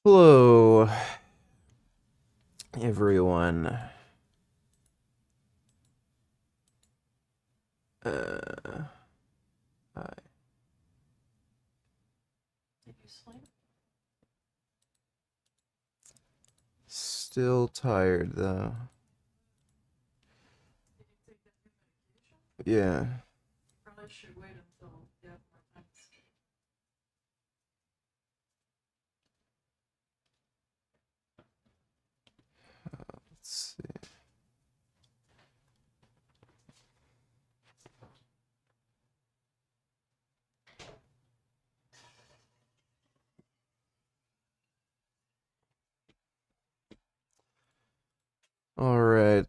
Hello, everyone. Hi. Did you sleep? Still tired though. Did you take that new medication? Yeah. Probably should wait until you have more time to sleep. Let's see. All right.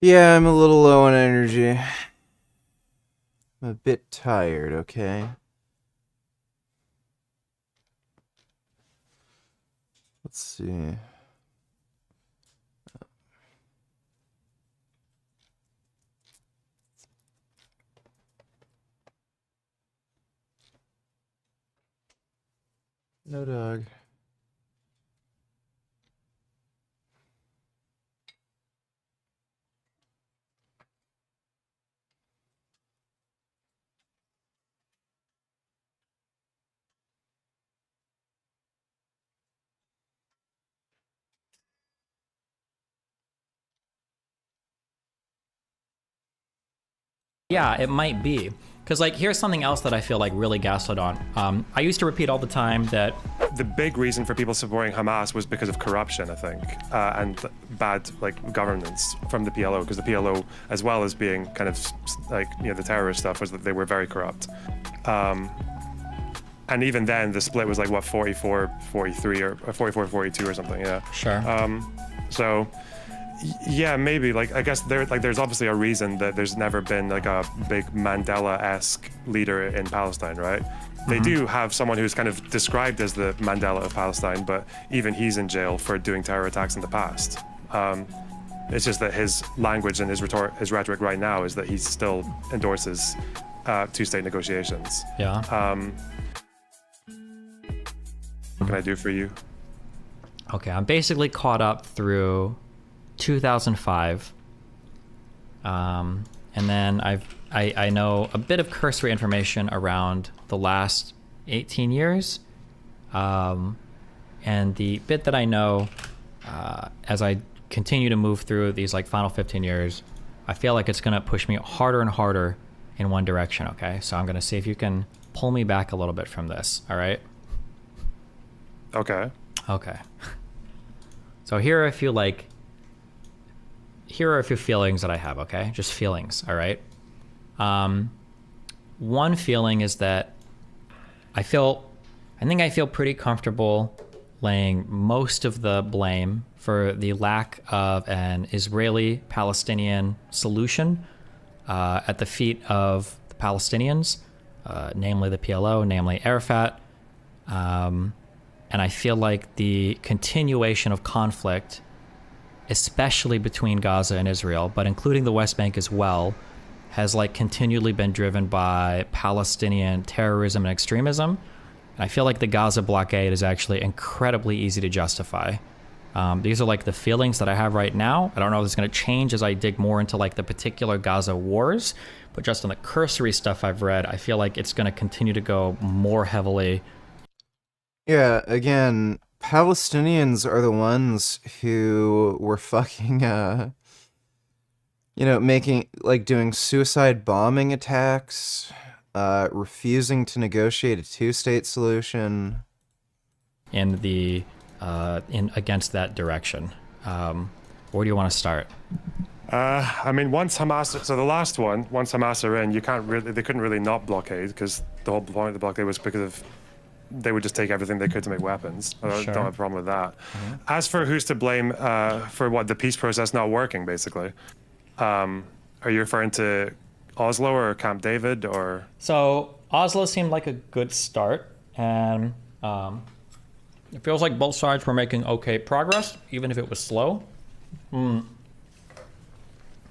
Yeah, I'm a little low on energy. I'm a bit tired, okay? Let's see. No dog. Yeah, it might be. Because, like, here's something else that I feel like really gaslit on. I used to repeat all the time that the big reason for people supporting Hamas was because of corruption, I think, and bad governance from the PLO, because the PLO, as well as being kind of the terrorist stuff, was that they were very corrupt. And even then, the split was like what 44-43 or 44-42 or something. Yeah. Sure. So. Yeah, maybe. Like, I guess there's obviously a reason that there's never been like a big Mandela-esque leader in Palestine, right? Mm-hmm. They do have someone who's kind of described as the Mandela of Palestine, but even he's in jail for doing terror attacks in the past. It's just that his language and his rhetoric right now is that he still endorses two-state negotiations. Yeah. What can I do for you? Okay, I'm basically caught up through 2005, and then I know a bit of cursory information around the last 18 years, and the bit that I know as I continue to move through these like final 15 years, I feel like it's gonna push me harder and harder in one direction. Okay, so I'm gonna see if you can pull me back a little bit from this. All right. Okay. So here are a few feelings that I have, okay? Just feelings, all right? One feeling is that I think I feel pretty comfortable laying most of the blame for the lack of an Israeli-Palestinian solution at the feet of the Palestinians, namely the PLO, namely Arafat. And I feel like the continuation of conflict, especially between Gaza and Israel, but including the West Bank as well, has like continually been driven by Palestinian terrorism and extremism. And I feel like the Gaza blockade is actually incredibly easy to justify. These are like the feelings that I have right now. I don't know if it's going to change as I dig more into like the particular Gaza wars, but just on the cursory stuff I've read, I feel like it's going to continue to go more heavily. Yeah, again, Palestinians are the ones who were fucking, doing suicide bombing attacks, refusing to negotiate a two-state solution. In against that direction. Where do you want to start? I mean, once Hamas are in, they couldn't really not blockade, because the whole point of the blockade was because of they would just take everything they could to make weapons. I Sure. don't have a problem with that. As for who's to blame for what the peace process not working, basically, are you referring to Oslo or Camp David or? So Oslo seemed like a good start, and it feels like both sides were making okay progress, even if it was slow.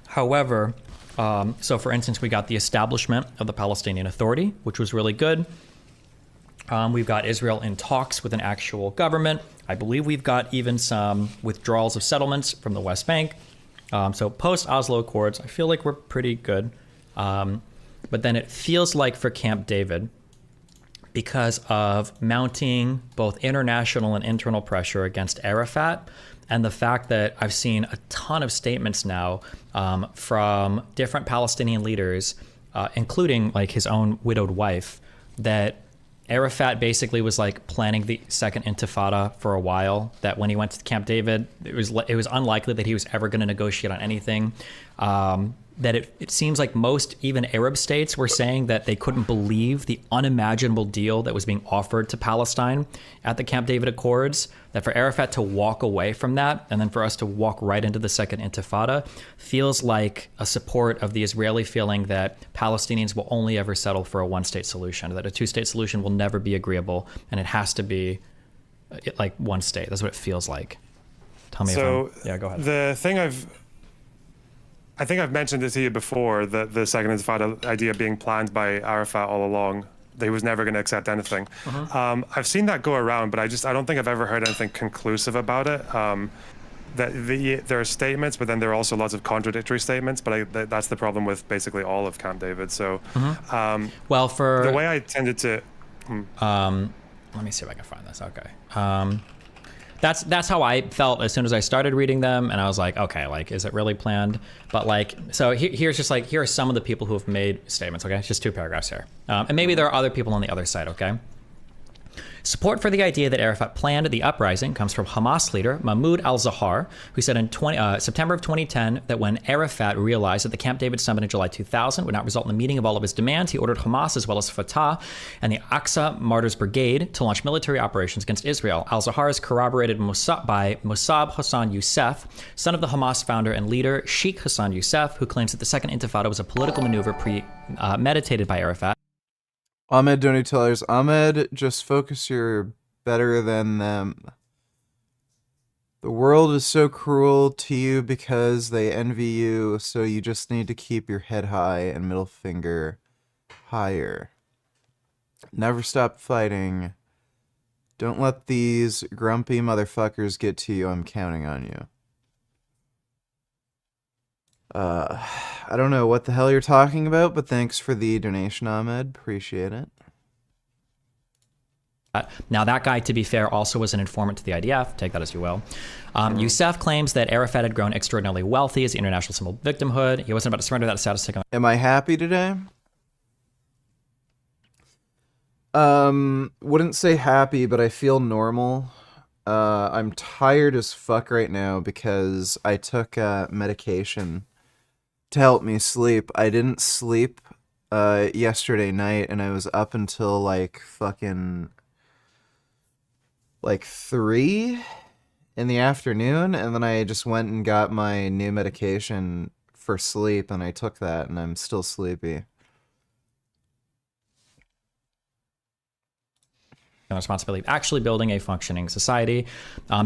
However, so for instance, we got the establishment of the Palestinian Authority, which was really good. We've got Israel in talks with an actual government. I believe we've got even some withdrawals of settlements from the West Bank. So post-Oslo Accords, I feel like we're pretty good. But then it feels like for Camp David, because of mounting both international and internal pressure against Arafat, and the fact that I've seen a ton of statements now from different Palestinian leaders, including like his own widowed wife, that Arafat basically was like planning the second intifada for a while, that when he went to Camp David, it was unlikely that he was ever going to negotiate on anything. That it seems like most, even Arab states, were saying that they couldn't believe the unimaginable deal that was being offered to Palestine at the Camp David Accords, that for Arafat to walk away from that and then for us to walk right into the second intifada feels like a support of the Israeli feeling that Palestinians will only ever settle for a one-state solution, that a two-state solution will never be agreeable, and it has to be like one state. That's what it feels like. Tell me yeah, go ahead. The thing I think I've mentioned it to you before, that the second intifada idea being planned by Arafat all along, that he was never going to accept anything. I've seen that go around, but I don't think I've ever heard anything conclusive about it. There are statements, but then there are also lots of contradictory statements, but that's the problem with basically all of Camp David. So well, for the way I tended to... let me see if I can find this. Okay. That's how I felt as soon as I started reading them, and I was like, okay, like, is it really planned? But like, so here are some of the people who have made statements. Okay, it's just 2 paragraphs here, and maybe there are other people on the other side. Okay. Support for the idea that Arafat planned the uprising comes from Hamas leader Mahmoud al-Zahar, who said in September of 2010 that when Arafat realized that the Camp David summit in July 2000 would not result in the meeting of all of his demands, he ordered Hamas as well as Fatah and the Aqsa Martyrs Brigade to launch military operations against Israel. Al-Zahar is corroborated by Mossab Hassan Youssef, son of the Hamas founder and leader Sheikh Hassan Youssef, who claims that the Second Intifada was a political maneuver meditated by Arafat. Ahmed $20. Ahmed, just focus, you're better than them. The world is so cruel to you because they envy you, so you just need to keep your head high and middle finger higher. Never stop fighting. Don't let these grumpy motherfuckers get to you. I'm counting on you. I don't know what the hell you're talking about, but thanks for the donation, Ahmed. Appreciate it. Now, that guy, to be fair, also was an informant to the IDF. Take that as you will. Youssef claims that Arafat had grown extraordinarily wealthy as the international symbol of victimhood. He wasn't about to surrender that status to... Am I happy today? Wouldn't say happy, but I feel normal. I'm tired as fuck right now because I took medication to help me sleep. I didn't sleep yesterday night, and I was up until like fucking like 3 in the afternoon, and then I just went and got my new medication for sleep, and I took that, and I'm still sleepy. Responsibility of actually building a functioning society.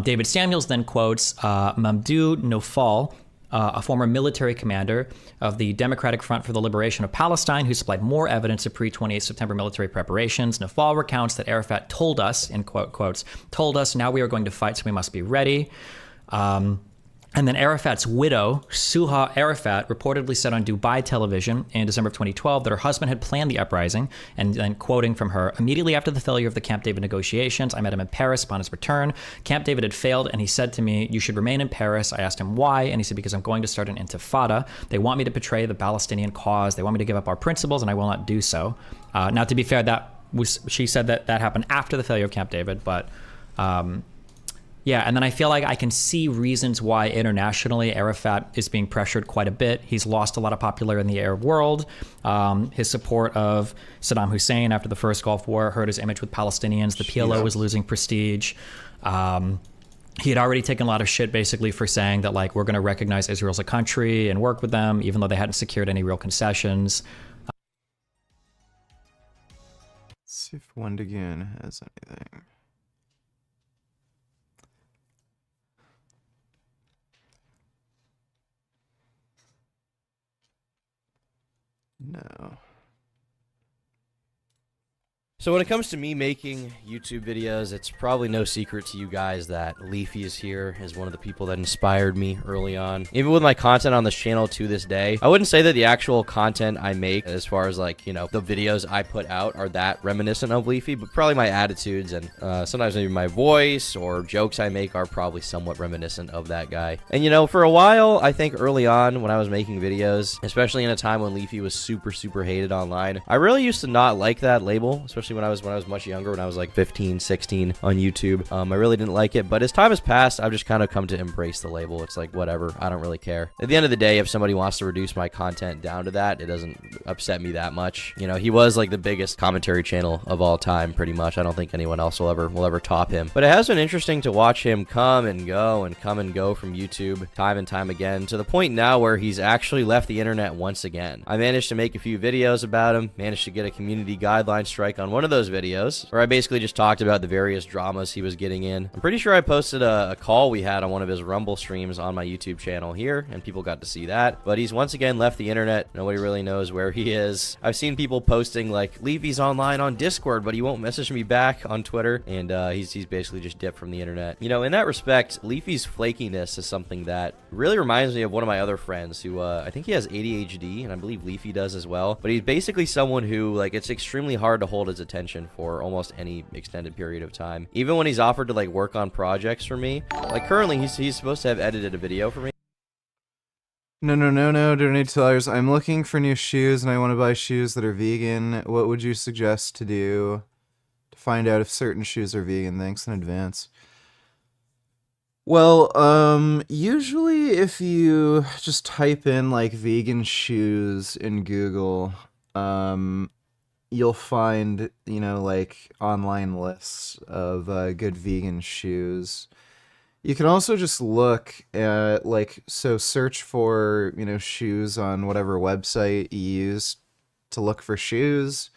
David Samuels then quotes Mamdouh Nofal, a former military commander of the Democratic Front for the Liberation of Palestine, who supplied more evidence of pre-28 September military preparations. Nofal recounts that Arafat told us, in quotes, told us, now we are going to fight, so we must be ready. And then Arafat's widow, Suha Arafat, reportedly said on Dubai television in December of 2012 that her husband had planned the uprising, and then quoting from her, immediately after the failure of the Camp David negotiations, I met him in Paris upon his return. Camp David had failed, and he said to me, you should remain in Paris. I asked him why, and he said, because I'm going to start an intifada. They want me to betray the Palestinian cause. They want me to give up our principles, and I will not do so. Now, to be fair, she said that happened after the failure of Camp David, but Yeah, and then I feel like I can see reasons why internationally Arafat is being pressured quite a bit. He's lost a lot of popularity in the Arab world. His support of Saddam Hussein after the first Gulf War hurt his image with Palestinians. The PLO was losing prestige. He had already taken a lot of shit basically for saying that like we're going to recognize Israel as a country and work with them, even though they hadn't secured any real concessions. Let's see if Wendigoon has anything. No. So when it comes to me making YouTube videos, it's probably no secret to you guys that Leafy is here as one of the people that inspired me early on. Even with my content on this channel to this day, I wouldn't say that the actual content I make, as far as like, you know, the videos I put out are that reminiscent of Leafy, but probably my attitudes and sometimes maybe my voice or jokes I make are probably somewhat reminiscent of that guy. And you know, for a while, I think early on when I was making videos, especially in a time when Leafy was super hated online, I really used to not like that label, especially when I was much younger, when I was like 15, 16 on YouTube. I really didn't like it, but as time has passed, I've just kind of come to embrace the label. It's like, whatever, I don't really care. At the end of the day, if somebody wants to reduce my content down to that, it doesn't upset me that much. You know, he was like the biggest commentary channel of all time, pretty much. I don't think anyone else will ever top him. But it has been interesting to watch him come and go from YouTube time and time again, to the point now where he's actually left the internet once again. I managed to make a few videos about him, managed to get a community guideline strike on one of those videos where I basically just talked about the various dramas he was getting in. I'm pretty sure I posted a call we had on one of his Rumble streams on my YouTube channel here, and people got to see that. But he's once again left the internet. Nobody really knows where he is. I've seen people posting like, Leafy's online on Discord, but he won't message me back on Twitter, and he's basically just dipped from the internet. You know, in that respect, Leafy's flakiness is something that really reminds me of one of my other friends who, I think he has ADHD, and I believe Leafy does as well. But he's basically someone who, like, it's extremely hard to hold his attention for almost any extended period of time. Even when he's offered to like work on projects for me, like currently he's supposed to have edited a video for me. No, donate dollars. I'm looking for new shoes and I want to buy shoes that are vegan. What would you suggest to do to find out if certain shoes are vegan? Thanks in advance. Well, usually if you just type in like vegan shoes in Google, you'll find, you know, like online lists of good vegan shoes. You can also just look at like, so search for, you know, shoes on whatever website you use to look for shoes.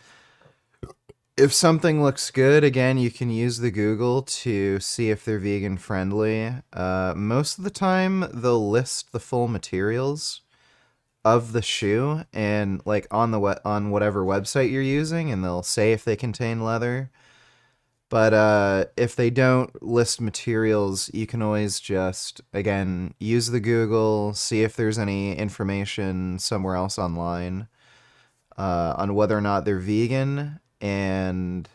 If something looks good, again, you can use the Google to see if they're vegan friendly. Most of the time they'll list the full materials of the shoe and like on whatever website you're using, and they'll say if they contain leather. But if they don't list materials, you can always just, again, use the Google, see if there's any information somewhere else online on whether or not they're vegan, and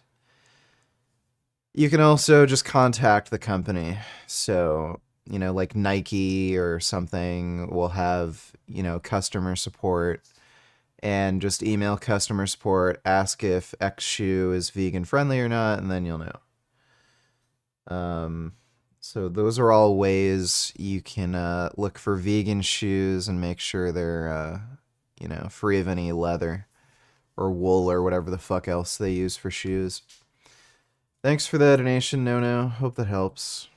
you can also just contact the company. So, you know, like Nike or something will have, you know, customer support, and just email customer support, ask if X shoe is vegan friendly or not, and then you'll know. So those are all ways you can look for vegan shoes and make sure they're, you know, free of any leather or wool or whatever the fuck else they use for shoes. Thanks for the donation, No. Hope that helps.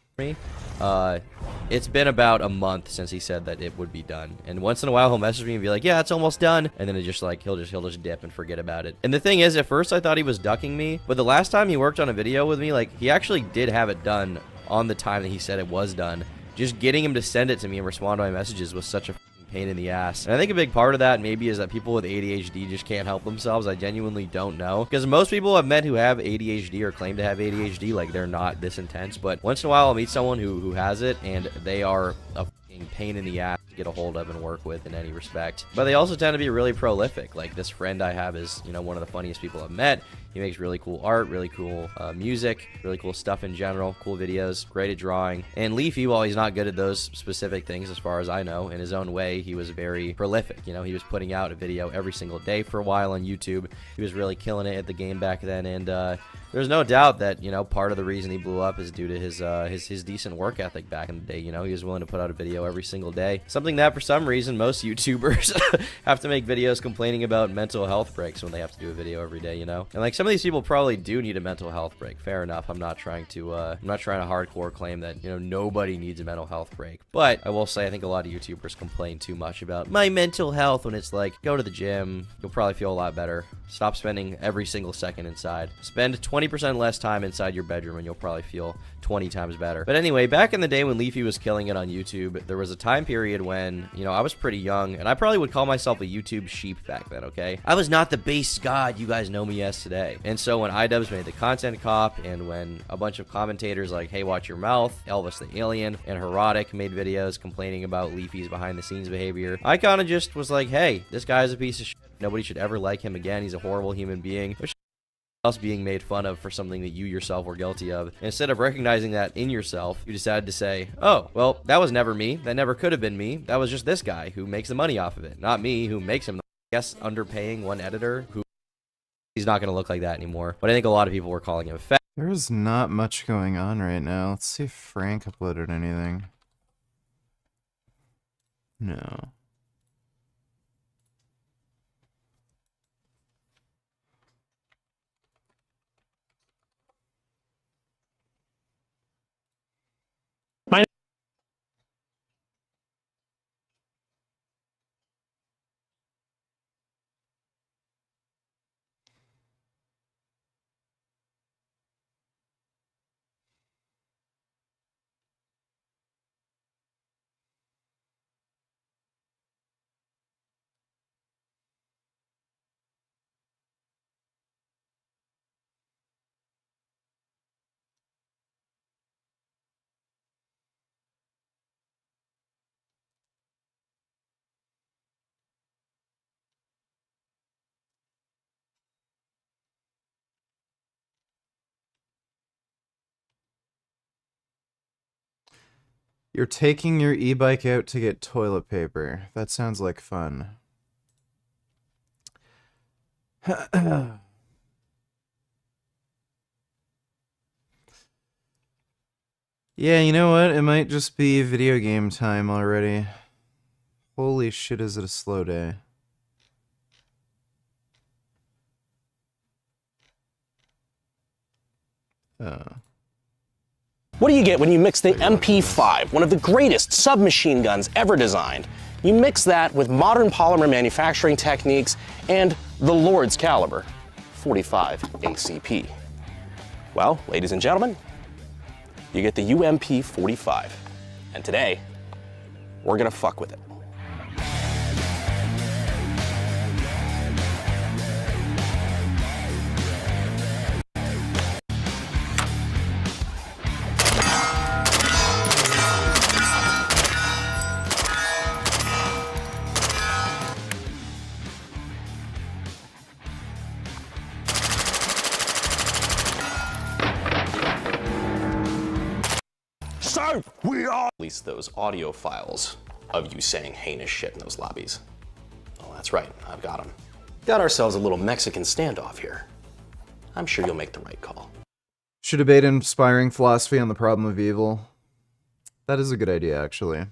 It's been about a month since he said that it would be done, and once in a while he'll message me and be like, yeah, it's almost done, and then it just like he'll just dip and forget about it. And the thing is, at first I thought he was ducking me, but the last time he worked on a video with me, like, he actually did have it done on the time that he said it was done. Just getting him to send it to me and respond to my messages was such a pain in the ass. And I think a big part of that maybe is that people with ADHD just can't help themselves. I genuinely don't know, because most people I've met who have ADHD or claim to have ADHD, like, they're not this intense. But once in a while I'll meet someone who has it, and they are a pain in the ass to get a hold of and work with in any respect. But they also tend to be really prolific. Like, this friend I have is, you know, one of the funniest people I've met. He makes really cool art, really cool music, really cool stuff in general, cool videos, great at drawing. And Leafy, while he's not good at those specific things as far as I know, in his own way, he was very prolific. You know, he was putting out a video every single day for a while on YouTube. He was really killing it at the game back then, and there's no doubt that, you know, part of the reason he blew up is due to his decent work ethic back in the day. You know, he was willing to put out a video every single day. Something that, for some reason, most YouTubers have to make videos complaining about mental health breaks when they have to do a video every day, you know? And, like, some of these people probably do need a mental health break. Fair enough. I'm not trying to hardcore claim that, you know, nobody needs a mental health break. But I will say I think a lot of YouTubers complain too much about my mental health when it's like, go to the gym. You'll probably feel a lot better. Stop spending every single second inside. Spend 20% less time inside your bedroom and you'll probably feel 20 times better. But anyway, back in the day when Leafy was killing it on YouTube, there was a time period when, you know, I was pretty young, and I probably would call myself a YouTube sheep back then, okay? I was not the base god you guys know me as today. And so when iDubbbz made the content cop, and when a bunch of commentators like Hey Watch Your Mouth, Elvis the Alien, and Herotic made videos complaining about Leafy's behind the scenes behavior, I kind of just was like, hey, this guy's a piece of shit. Nobody should ever like him again. He's a horrible human being. There's else being made fun of for something that you yourself were guilty of. And instead of recognizing that in yourself, you decided to say, oh, well, that was never me. That never could have been me. That was just this guy who makes the money off of it. Not me, who makes him, I guess, underpaying one editor who he's not going to look like that anymore. But I think a lot of people were calling him fat. There's not much going on right now. Let's see if Frank uploaded anything. No. You're taking your e-bike out to get toilet paper. That sounds like fun. Yeah, you know what? It might just be video game time already. Holy shit, is it a slow day. What do you get when you mix the MP5, one of the greatest submachine guns ever designed? You mix that with modern polymer manufacturing techniques and the Lord's caliber, 45 ACP. Well, ladies and gentlemen, you get the UMP-45. And today, we're gonna fuck with it. So, we are release those audio files of you saying heinous shit in those lobbies. Oh, that's right, I've got them. Got ourselves a little Mexican standoff here. I'm sure you'll make the right call. Should debate inspiring philosophy on the problem of evil. That is a good idea, actually.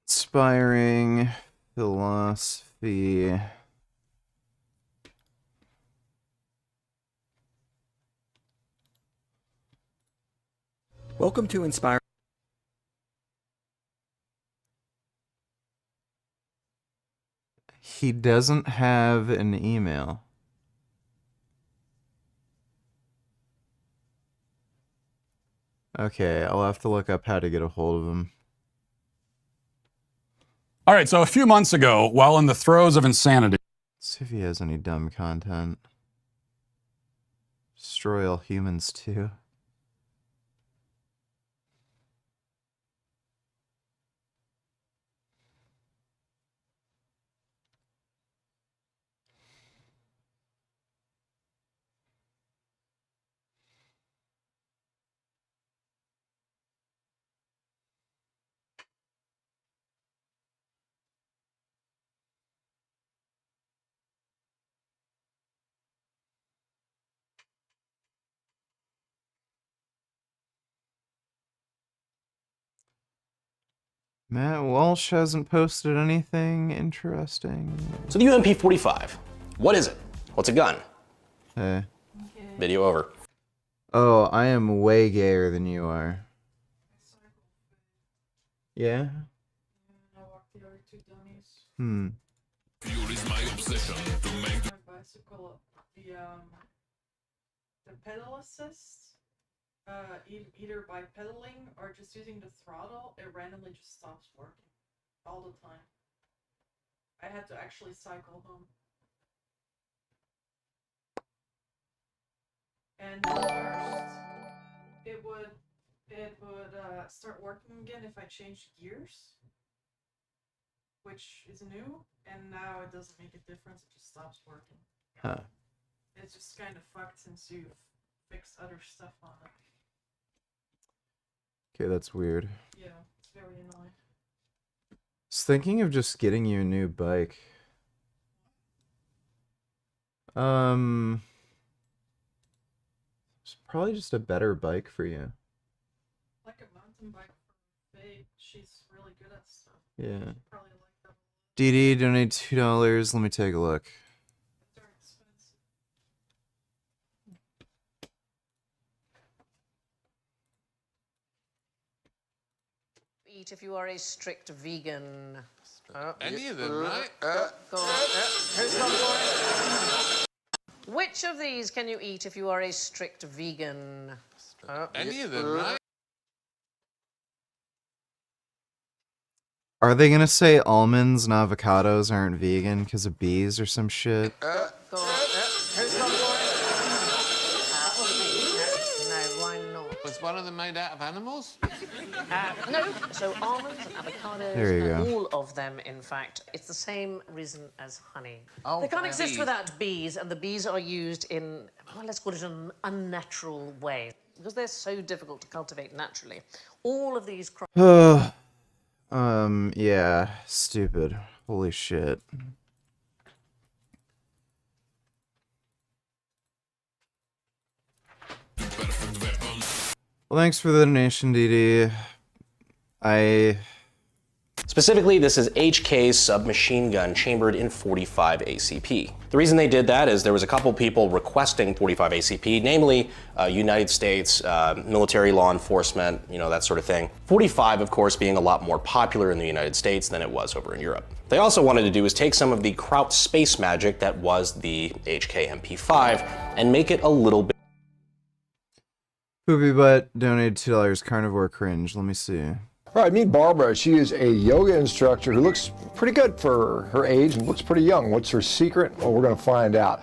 Inspiring philosophy. Welcome to Inspire. He doesn't have an email. Okay, I'll have to look up how to get a hold of him. All right, so a few months ago, while in the throes of insanity, Let's see if he has any dumb content. Destroy all humans too. Matt Walsh hasn't posted anything interesting. So the UMP-45, what is it? What's a gun? Hey. Video over. Oh, I am way gayer than you are. Yeah? I walked the other two dummies. Hmm. My bicycle, the pedal assist, either by pedaling or just using the throttle, it randomly just stops working all the time. I had to actually cycle home. And first, it would start working again if I changed gears, which is new, and now it doesn't make a difference, it just stops working. Huh. It's just kind of fucked since you've fixed other stuff on it. Okay, that's weird. Yeah, it's very annoying. I was thinking of just getting you a new bike. It's probably just a better bike for you. Like a mountain bike for Faye, she's really good at stuff. Yeah. She'd probably like that. DD, donate $2. Let me take a look. They're expensive. Eat if you are a strict vegan. Any of them, right? Go on. Who's gone for it? Which of these can you eat if you are a strict vegan? Any of them, right? Are they gonna say almonds and avocados aren't vegan because of bees or some shit? Go on. Who's gone for it? No, why not? Was one of them made out of animals? No, so almonds and avocados, There you and go. all of them, in fact, it's the same reason as honey. Oh, They can't exist bees. without bees, and the bees are used in, well, let's call it an unnatural way, because they're so difficult to cultivate naturally. All of these crops... Yeah, stupid. Holy shit. Well, thanks for the donation, DD. Specifically, this is HK's submachine gun chambered in 45 ACP. The reason they did that is there was a couple people requesting 45 ACP, namely United States military, law enforcement, you know, that sort of thing. 45, of course, being a lot more popular in the United States than it was over in Europe. They also wanted to do is take some of the Kraut space magic that was the HK MP5 and make it a little bit. Poopy Butt donated $2. Carnivore cringe. Let me see. All right, meet Barbara. She is a yoga instructor who looks pretty good for her age and looks pretty young. What's her secret? Well, we're going to find out.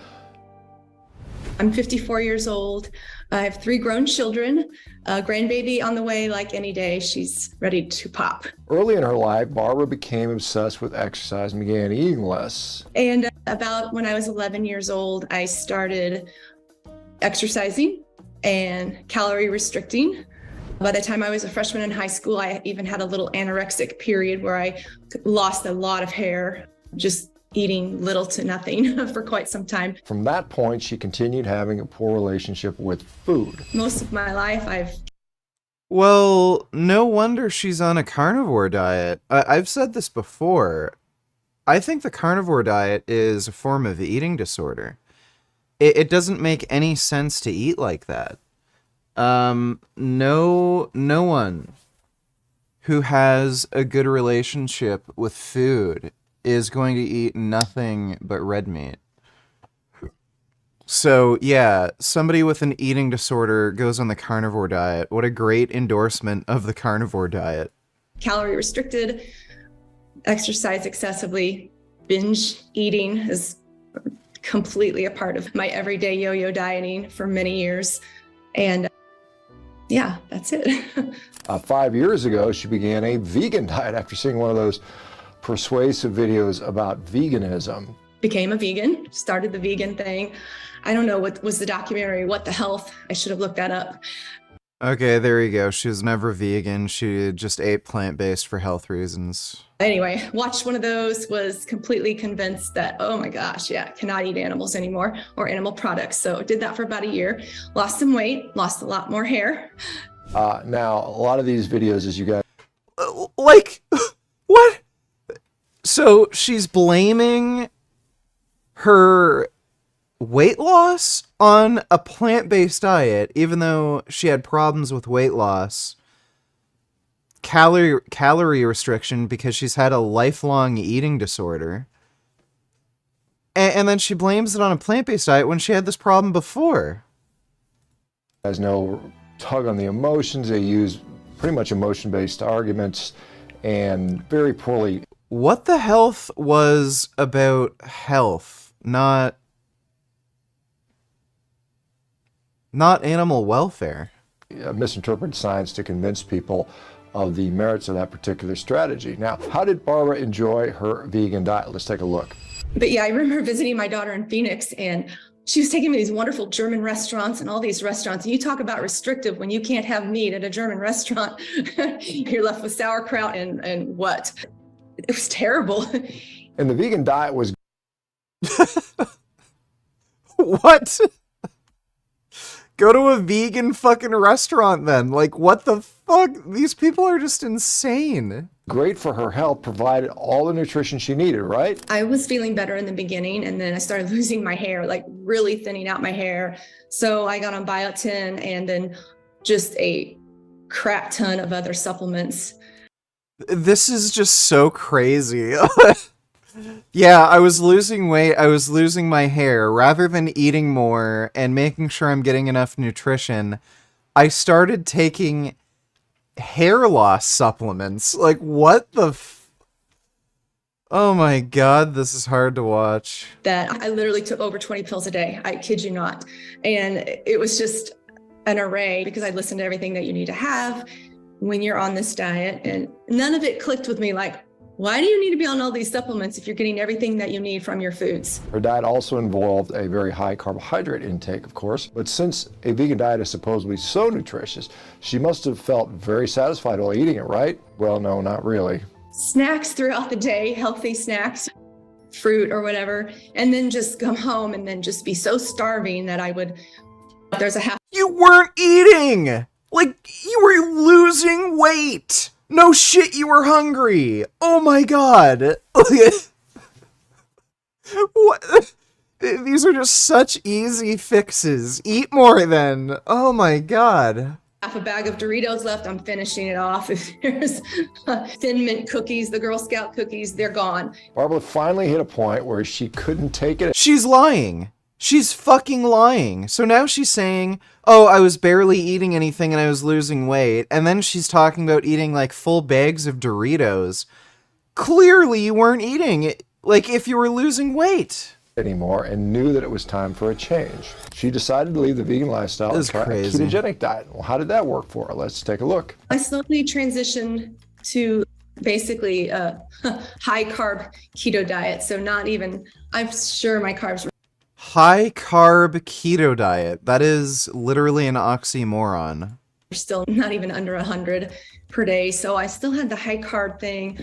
I'm 54 years old. I have 3 grown children, a grandbaby on the way like any day. She's ready to pop. Early in her life, Barbara became obsessed with exercise and began eating less. And about when I was 11 years old, I started exercising and calorie restricting. By the time I was a freshman in high school, I even had a little anorexic period where I lost a lot of hair, just eating little to nothing for quite some time. From that point, she continued having a poor relationship with food. Most of my life, Well, no wonder she's on a carnivore diet. I've said this before. I think the carnivore diet is a form of eating disorder. It doesn't make any sense to eat like that. No one who has a good relationship with food is going to eat nothing but red meat. So, yeah, somebody with an eating disorder goes on the carnivore diet. What a great endorsement of the carnivore diet. calorie restricted, exercise excessively, binge eating is completely a part of my everyday yo-yo dieting for many years. And yeah, that's it. 5 years ago, she began a vegan diet after seeing one of those persuasive videos about veganism. Became a vegan, started the vegan thing. I don't know what was the documentary, What the Health? I should have looked that up. Okay, there you go. She was never vegan. She just ate plant-based for health reasons. Anyway, watched one of those, was completely convinced that, oh my gosh, yeah, cannot eat animals anymore or animal products. So did that for about a year, lost some weight, lost a lot more hair. Now, a lot of these videos, as you guys... Like, So she's blaming her weight loss on a plant-based diet, even though she had problems with weight loss, calorie restriction because she's had a lifelong eating disorder, and then she blames it on a plant-based diet when she had this problem before. There's no tug on the emotions. They use pretty much emotion-based arguments and very poorly. What the health was about health, not animal welfare. Misinterpreted science to convince people of the merits of that particular strategy. Now, how did Barbara enjoy her vegan diet? Let's take a look. But yeah, I remember visiting my daughter in Phoenix, and she was taking me to these wonderful German restaurants and all these restaurants. And you talk about restrictive when you can't have meat at a German restaurant. You're left with sauerkraut and what? It was terrible. And the vegan diet was... What? Go to a vegan fucking restaurant then. Like, what the fuck? These people are just insane. great for her health, provided all the nutrition she needed, right? I was feeling better in the beginning, and then I started losing my hair, like really thinning out my hair. So I got on biotin and then just a crap ton of other supplements. This is just so crazy. Yeah, I was losing weight, I was losing my hair. Rather than eating more and making sure I'm getting enough nutrition, I started taking hair loss supplements. Like, what the oh my god, this is hard to watch. That I literally took over 20 pills a day. I kid you not. And it was just an array, because I listened to everything that you need to have when you're on this diet. And none of it clicked with me. Like, why do you need to be on all these supplements if you're getting everything that you need from your foods? Her diet also involved a very high carbohydrate intake, of course, but since a vegan diet is supposedly so nutritious, she must have felt very satisfied while eating it, right? Well, no, not really. Snacks throughout the day, healthy snacks, fruit or whatever, and then just come home and then just be so starving that I would, there's a half. You weren't eating! Like, you were losing weight! No shit, you were hungry! Oh my god! What? These are just such easy fixes. Eat more then. Oh my god. Half a bag of Doritos left, I'm finishing it off. If there's Thin Mint cookies, the Girl Scout cookies, they're gone. Barbara finally hit a point where she couldn't take it. She's lying. She's fucking lying. So now she's saying, oh, I was barely eating anything and I was losing weight. And then she's talking about eating like full bags of Doritos. Clearly you weren't eating it, like if you were losing weight Anymore, and knew that it was time for a change. She decided to leave the vegan lifestyle and try a ketogenic diet. Well, how did that work for her? Let's take a look. I slowly transitioned to basically a high carb keto diet. So not even, I'm sure my carbs were high carb keto diet. That is literally an oxymoron. still not even under 100 per day. So I still had the high carb thing.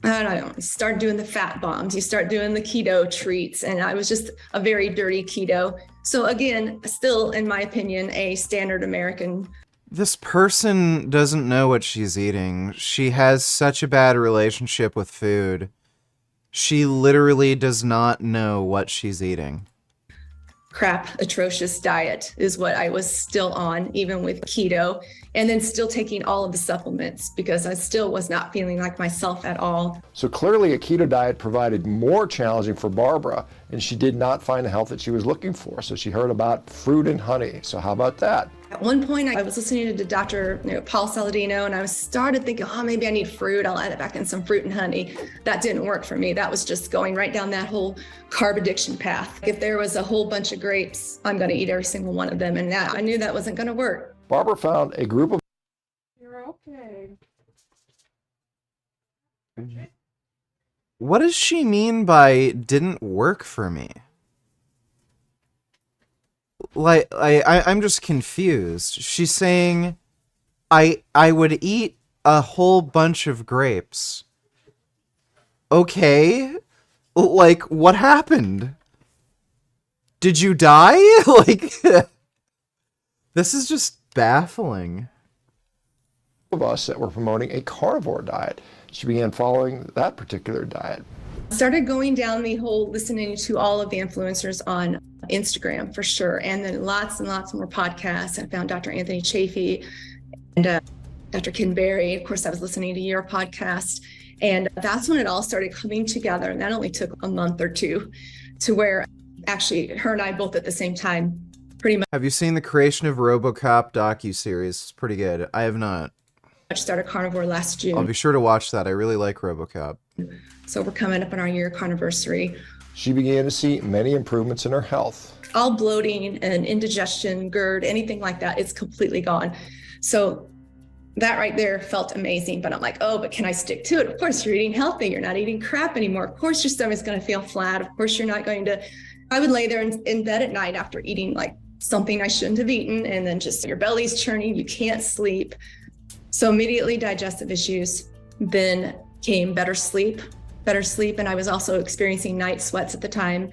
I don't know, start doing the fat bombs, you start doing the keto treats, and I was just a very dirty keto. So again, still, in my opinion, a standard American. This person doesn't know what she's eating. She has such a bad relationship with food. She literally does not know what she's eating. Crap, atrocious diet is what I was still on, even with keto, and then still taking all of the supplements because I still was not feeling like myself at all. So clearly a keto diet provided more challenging for Barbara, and she did not find the health that she was looking for. So she heard about fruit and honey. So how about that? At one point, I was listening to Dr. Paul Saladino, and I started thinking, oh, maybe I need fruit. I'll add it back in some fruit and honey. That didn't work for me. That was just going right down that whole carb addiction path. If there was a whole bunch of grapes, I'm going to eat every single one of them. And that, I knew that wasn't going to work. Barbara found a group of... You're okay. What does she mean by didn't work for me? Like, I'm just confused. She's saying I would eat a whole bunch of grapes. Okay. Like, what happened? Did you die? Like, this is just baffling. of us that were promoting a carnivore diet. She began following that particular diet. Started going down the whole listening to all of the influencers on Instagram for sure. And then lots and lots more podcasts. I found Dr. Anthony Chafee and Dr. Ken Berry. Of course, I was listening to your podcast. And that's when it all started coming together. And that only took a month or two to where actually her and I both at the same time pretty Have you seen the Creation of RoboCop docuseries? It's pretty good. I have not. much started carnivore last June. I'll be sure to watch that. I really like RoboCop. So we're coming up on our year carniversary. She began to see many improvements in her health. All bloating and indigestion, GERD, anything like that, it's completely gone. So that right there felt amazing. But I'm like, oh, but can I stick to it? Of course, you're eating healthy. You're not eating crap anymore. Of course, your stomach's going to feel flat. Of course, you're not going to. I would lay there in bed at night after eating like something I shouldn't have eaten. And then just your belly's churning. You can't sleep. So immediately digestive issues. Then came better sleep. And I was also experiencing night sweats at the time,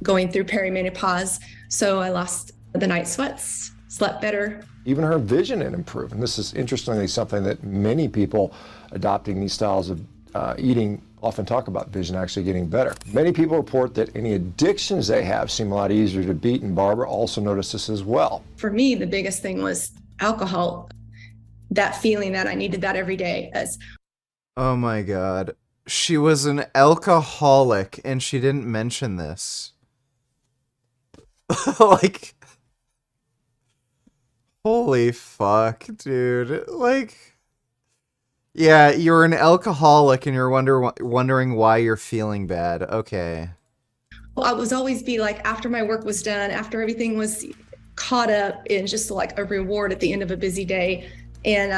going through perimenopause. So I lost the night sweats, slept better. Even her vision had improved. And this is interestingly something that many people adopting these styles of eating often talk about, vision actually getting better. Many people report that any addictions they have seem a lot easier to beat, and Barbara also noticed this as well. For me, the biggest thing was alcohol, that feeling that I needed that every day. Oh my god. She was an alcoholic and she didn't mention this. Like, holy fuck, dude. Like, yeah, you're an alcoholic and you're wondering why you're feeling bad. Okay. I was always be like, after my work was done, after everything was caught up, in just like a reward at the end of a busy day. And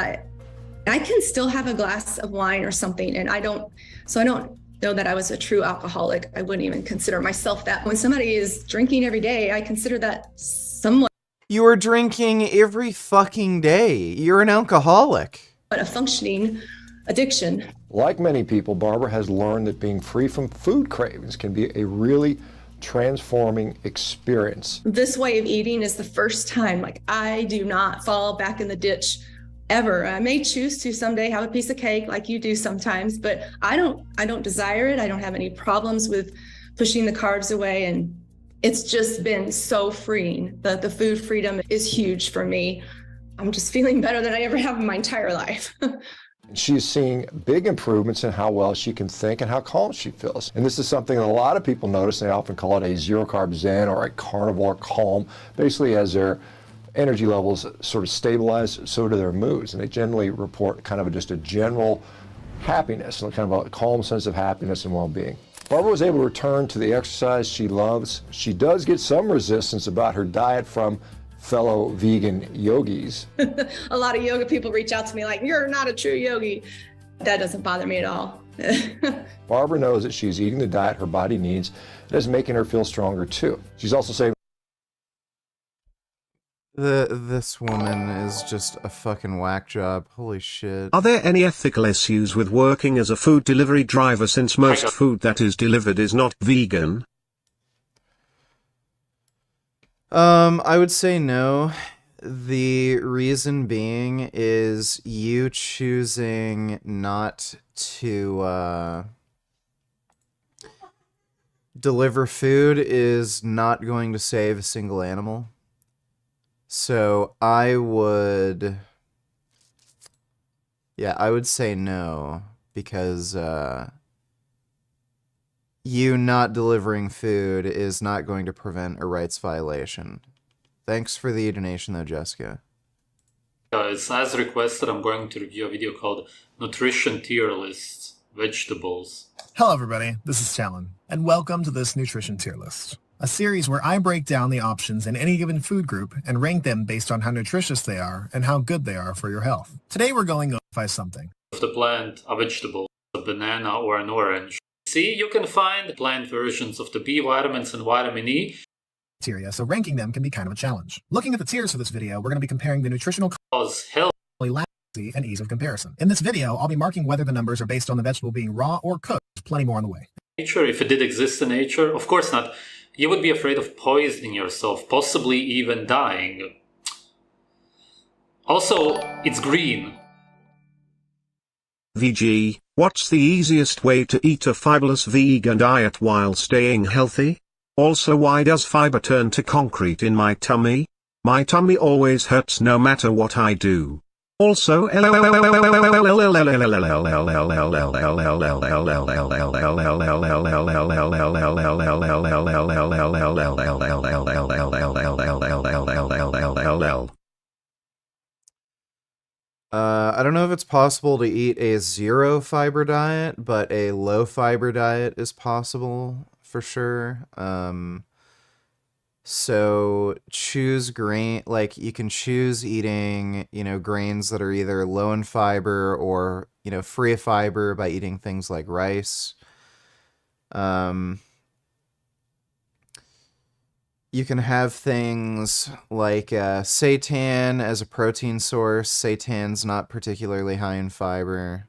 I can still have a glass of wine or something, and I don't know that I was a true alcoholic. I wouldn't even consider myself that. When somebody is drinking every day, I consider that somewhat. You were drinking every fucking day. You're an alcoholic. But a functioning addiction. Like many people, Barbara has learned that being free from food cravings can be a really transforming experience. This way of eating is the first time, like, I do not fall back in the ditch ever. I may choose to someday have a piece of cake like you do sometimes, but I don't desire it. I don't have any problems with pushing the carbs away. And it's just been so freeing. The food freedom is huge for me. I'm just feeling better than I ever have in my entire life. She's seeing big improvements in how well she can think and how calm she feels. And this is something that a lot of people notice. They often call it a zero-carb zen or a carnivore calm. Basically, as their energy levels sort of stabilize, so do their moods. And they generally report kind of just a general happiness, kind of a calm sense of happiness and well-being. Barbara was able to return to the exercise she loves. She does get some resistance about her diet from fellow vegan yogis. A lot of yoga people reach out to me like, you're not a true yogi. That doesn't bother me at all. Barbara knows that she's eating the diet her body needs. It is making her feel stronger too. She's also saying this woman is just a fucking whack job. Holy shit. Are there any ethical issues with working as a food delivery driver since most food that is delivered is not vegan? I would say no. The reason being is you choosing not to deliver food is not going to save a single animal. So I would say no, because you not delivering food is not going to prevent a rights violation. Thanks for the donation though, Jessica. Guys, as requested, I'm going to review a video called Nutrition Tier Lists, Vegetables. Hello everybody, this is Talon, and welcome to this Nutrition Tier List, a series where I break down the options in any given food group and rank them based on how nutritious they are and how good they are for your health. Today we're going to identify something. Of the plant, a vegetable, a banana or an orange. See, you can find plant versions of the B vitamins and vitamin E. So ranking them can be kind of a challenge. Looking at the tiers for this video, we're going to be comparing the nutritional cause, health, and ease of comparison. In this video, I'll be marking whether the numbers are based on the vegetable being raw or cooked. There's plenty more on the way. Nature, if it did exist in nature, of course not. You would be afraid of poisoning yourself, possibly even dying. Also, it's green. VG, what's the easiest way to eat a fiberless vegan diet while staying healthy? Also, why does fiber turn to concrete in my tummy? My tummy always hurts no matter what I do. Also, I don't know if it's possible to eat a 0 fiber diet, but a low fiber diet is possible for sure. So choose grain, like you can choose eating, grains that are either low in fiber or, free of fiber by eating things like rice. You can have things like seitan as a protein source. Seitan's not particularly high in fiber.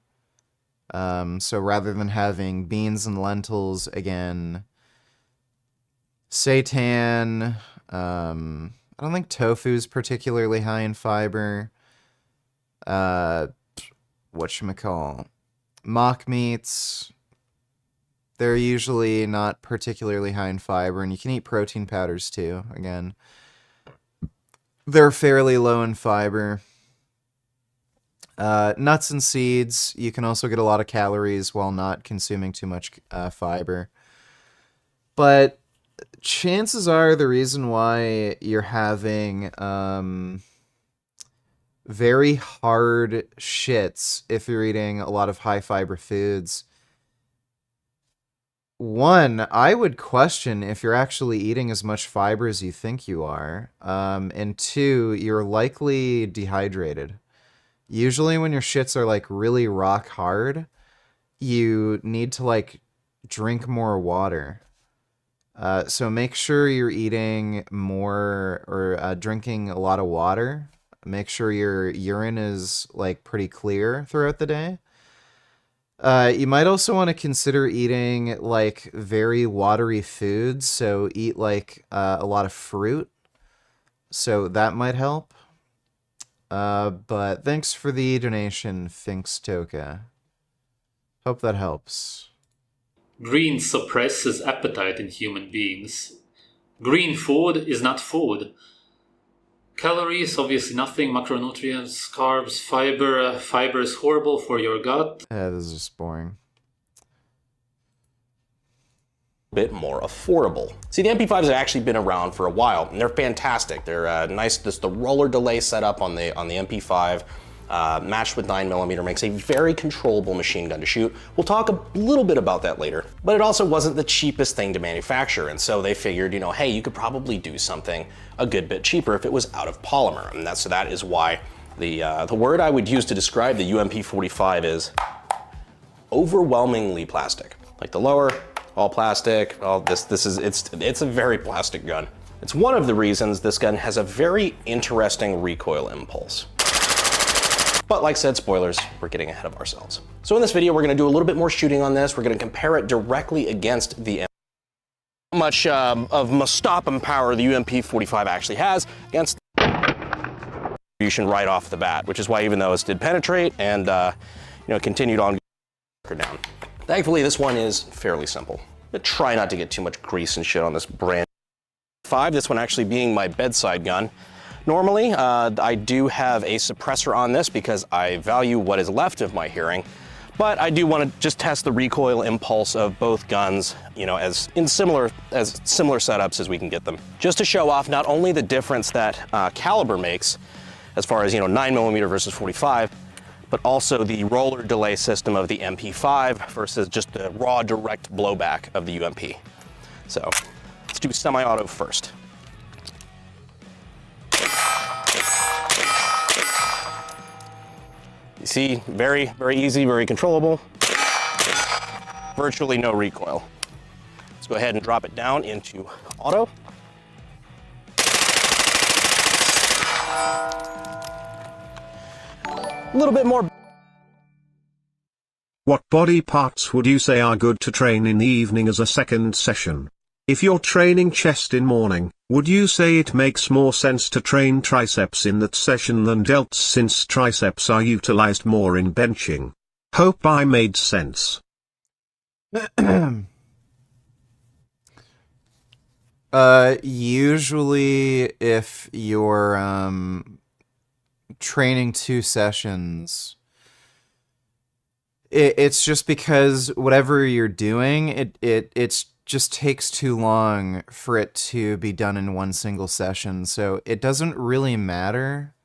So rather than having beans and lentils, again, seitan. I don't think tofu's particularly high in fiber. Whatchamacall? Mock meats. They're usually not particularly high in fiber, and you can eat protein powders too. Again, they're fairly low in fiber. Nuts and seeds, you can also get a lot of calories while not consuming too much fiber. But chances are the reason why you're having very hard shits if you're eating a lot of high fiber foods. One, I would question if you're actually eating as much fiber as you think you are. And two, you're likely dehydrated. Usually when your shits are like really rock hard, you need to like drink more water. So make sure you're eating more or drinking a lot of water. Make sure your urine is like pretty clear throughout the day. You might also want to consider eating like very watery foods, so eat like a lot of fruit, so that might help. But thanks for the donation, Finks Toka. Hope that helps. Green suppresses appetite in human beings. Green food is not food. Calories, obviously nothing. Macronutrients, carbs, fiber. Fiber is horrible for your gut. Yeah, this is just boring. Bit more affordable. See, the MP5s have actually been around for a while, and they're fantastic. They're nice. Just the roller delay setup on the MP5, matched with 9mm, makes a very controllable machine gun to shoot. We'll talk a little bit about that later. But it also wasn't the cheapest thing to manufacture, and so they figured, hey, you could probably do something a good bit cheaper if it was out of polymer, and that is why the word I would use to describe the UMP45 is overwhelmingly plastic. Like the lower, all plastic. It's a very plastic gun. It's one of the reasons this gun has a very interesting recoil impulse. But like said, spoilers, we're getting ahead of ourselves. So in this video, we're gonna do a little bit more shooting on this. We're gonna compare it directly against the how much of stop and power the UMP45 actually has against distribution right off the bat, which is why even though it did penetrate and continued on down. Thankfully, this one is fairly simple. But try not to get too much grease and shit on this brand 5. This one actually being my bedside gun. Normally, I do have a suppressor on this because I value what is left of my hearing, but I do want to just test the recoil impulse of both guns, as similar setups as we can get them. Just to show off not only the difference that caliber makes, as far as 9mm versus 45, but also the roller delay system of the MP5 versus just the raw direct blowback of the UMP. So let's do semi-auto first. You see, very, very easy, very controllable. Virtually no recoil. Let's go ahead and drop it down into auto. A little bit more. What body parts would you say are good to train in the evening as a second session? If you're training chest in morning, would you say it makes more sense to train triceps in that session than delts since triceps are utilized more in benching? Hope I made sense. Usually if you're training 2 sessions, it's just because whatever you're doing, it's just takes too long for it to be done in one single session. So it doesn't really matter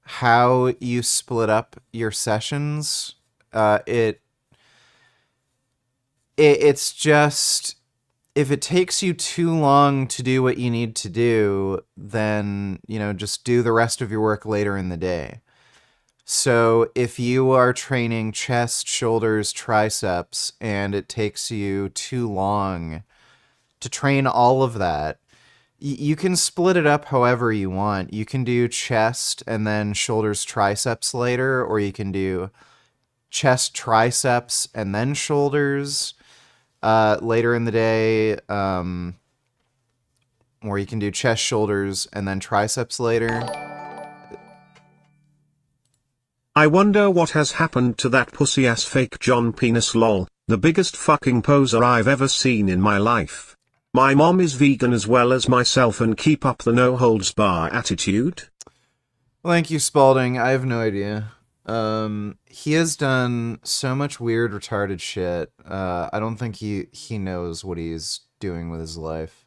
how you split up your sessions. It's just, if it takes you too long to do what you need to do, then, just do the rest of your work later in the day. So if you are training chest, shoulders, triceps, and it takes you too long to train all of that, you can split it up however you want. You can do chest and then shoulders, triceps later, or you can do chest, triceps, and then shoulders later in the day, or you can do chest, shoulders, and then triceps later. I wonder what has happened to that pussy-ass fake John Penis lol, the biggest fucking poser I've ever seen in my life. My mom is vegan as well as myself and keep up the no-holds-bar attitude? Well, thank you, Spalding. I have no idea. He has done so much weird, retarded shit. I don't think he knows what he's doing with his life.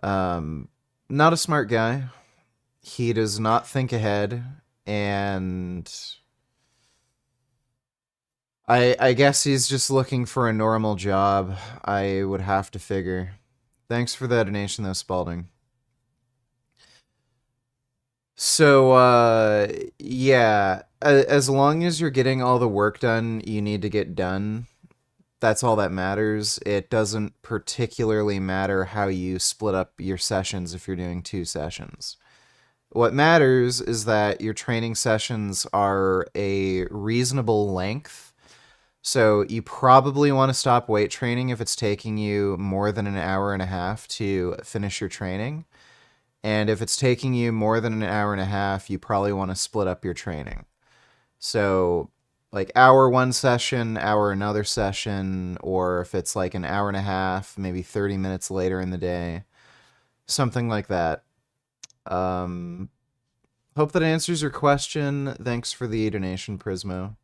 Not a smart guy. He does not think ahead. And I guess he's just looking for a normal job, I would have to figure. Thanks for the donation, though, Spalding. So, yeah, as long as you're getting all the work done you need to get done, that's all that matters. It doesn't particularly matter how you split up your sessions if you're doing 2 sessions. What matters is that your training sessions are a reasonable length. So you probably want to stop weight training if it's taking you more than an hour and a half to finish your training. And if it's taking you more than an hour and a half, you probably want to split up your training. So like hour one session, hour another session, or if it's like an hour and a half, maybe 30 minutes later in the day, something like that. Hope that answers your question. Thanks for the donation, Prismo.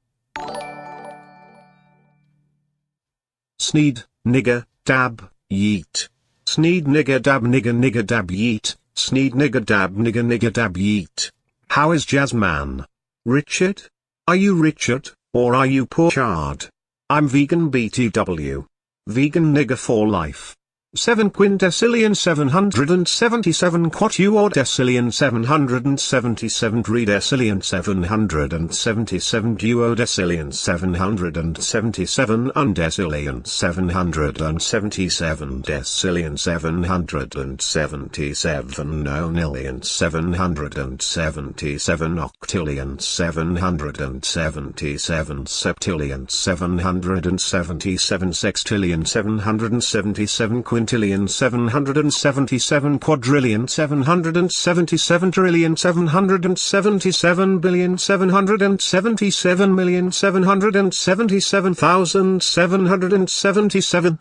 Sneed, nigger, dab, yeet. Sneed, nigger, dab, nigger, dab, yeet. Sneed, nigger, dab, nigger, dab, yeet. How is Jazzman? Richard? Are you Richard, or are you Pochard? I'm vegan BTW. Vegan nigger for life. 7 quintessillion 777 quatuordecillion 777 tridecillion 777 duodecillion 777 undecillion 777 decillion 777 nonillion 777 octillion 777 septillion 777 sextillion 777 quintillion 777 quadrillion 777 trillion 777 billion 777 million 777,777.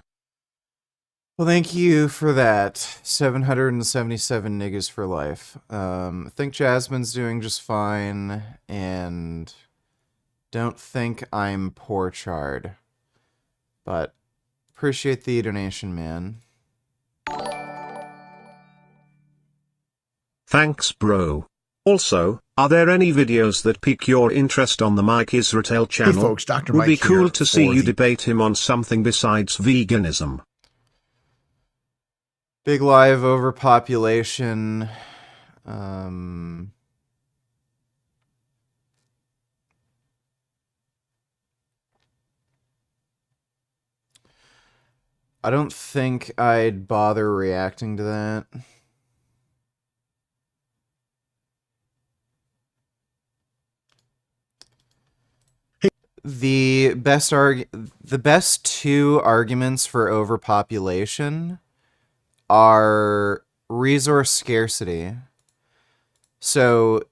Well, thank you for that. 777 niggas for life. I think Jasmine's doing just fine, and don't think I'm poor chard. But appreciate the donation, man. Thanks, bro. Also, are there any videos that pique your interest on the Mike Israel channel? Hey folks, Dr. Would Mike be cool here to see for you the- debate him on something besides veganism. Big live overpopulation. I don't think I'd bother reacting to that. The best 2 arguments for overpopulation are resource scarcity. So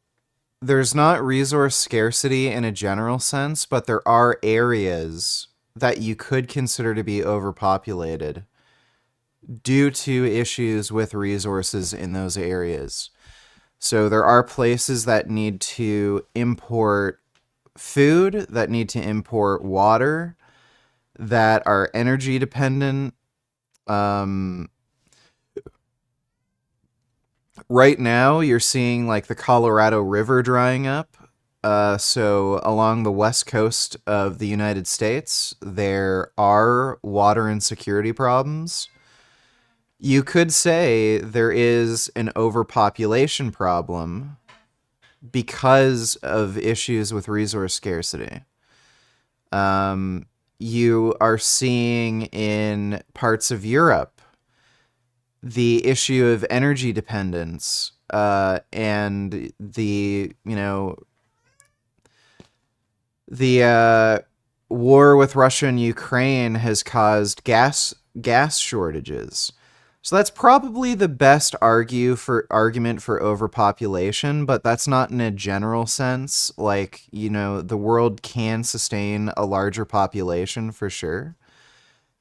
there's not resource scarcity in a general sense, but there are areas that you could consider to be overpopulated due to issues with resources in those areas. So there are places that need to import food, that need to import water, that are energy dependent. Right now, you're seeing like the Colorado River drying up. So along the west coast of the United States, there are water insecurity problems. You could say there is an overpopulation problem because of issues with resource scarcity. You are seeing in parts of Europe the issue of energy dependence and the war with Russia and Ukraine has caused gas shortages. So that's probably the best argument for overpopulation, but that's not in a general sense. Like, the world can sustain a larger population for sure.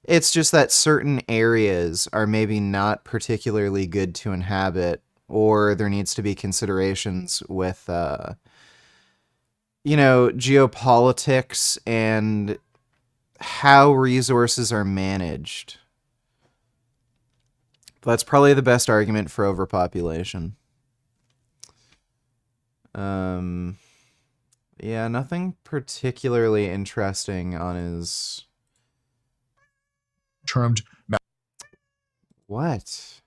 It's just that certain areas are maybe not particularly good to inhabit, or there needs to be considerations with, geopolitics and how resources are managed. That's probably the best argument for overpopulation. Yeah, nothing particularly interesting on his... termed... What?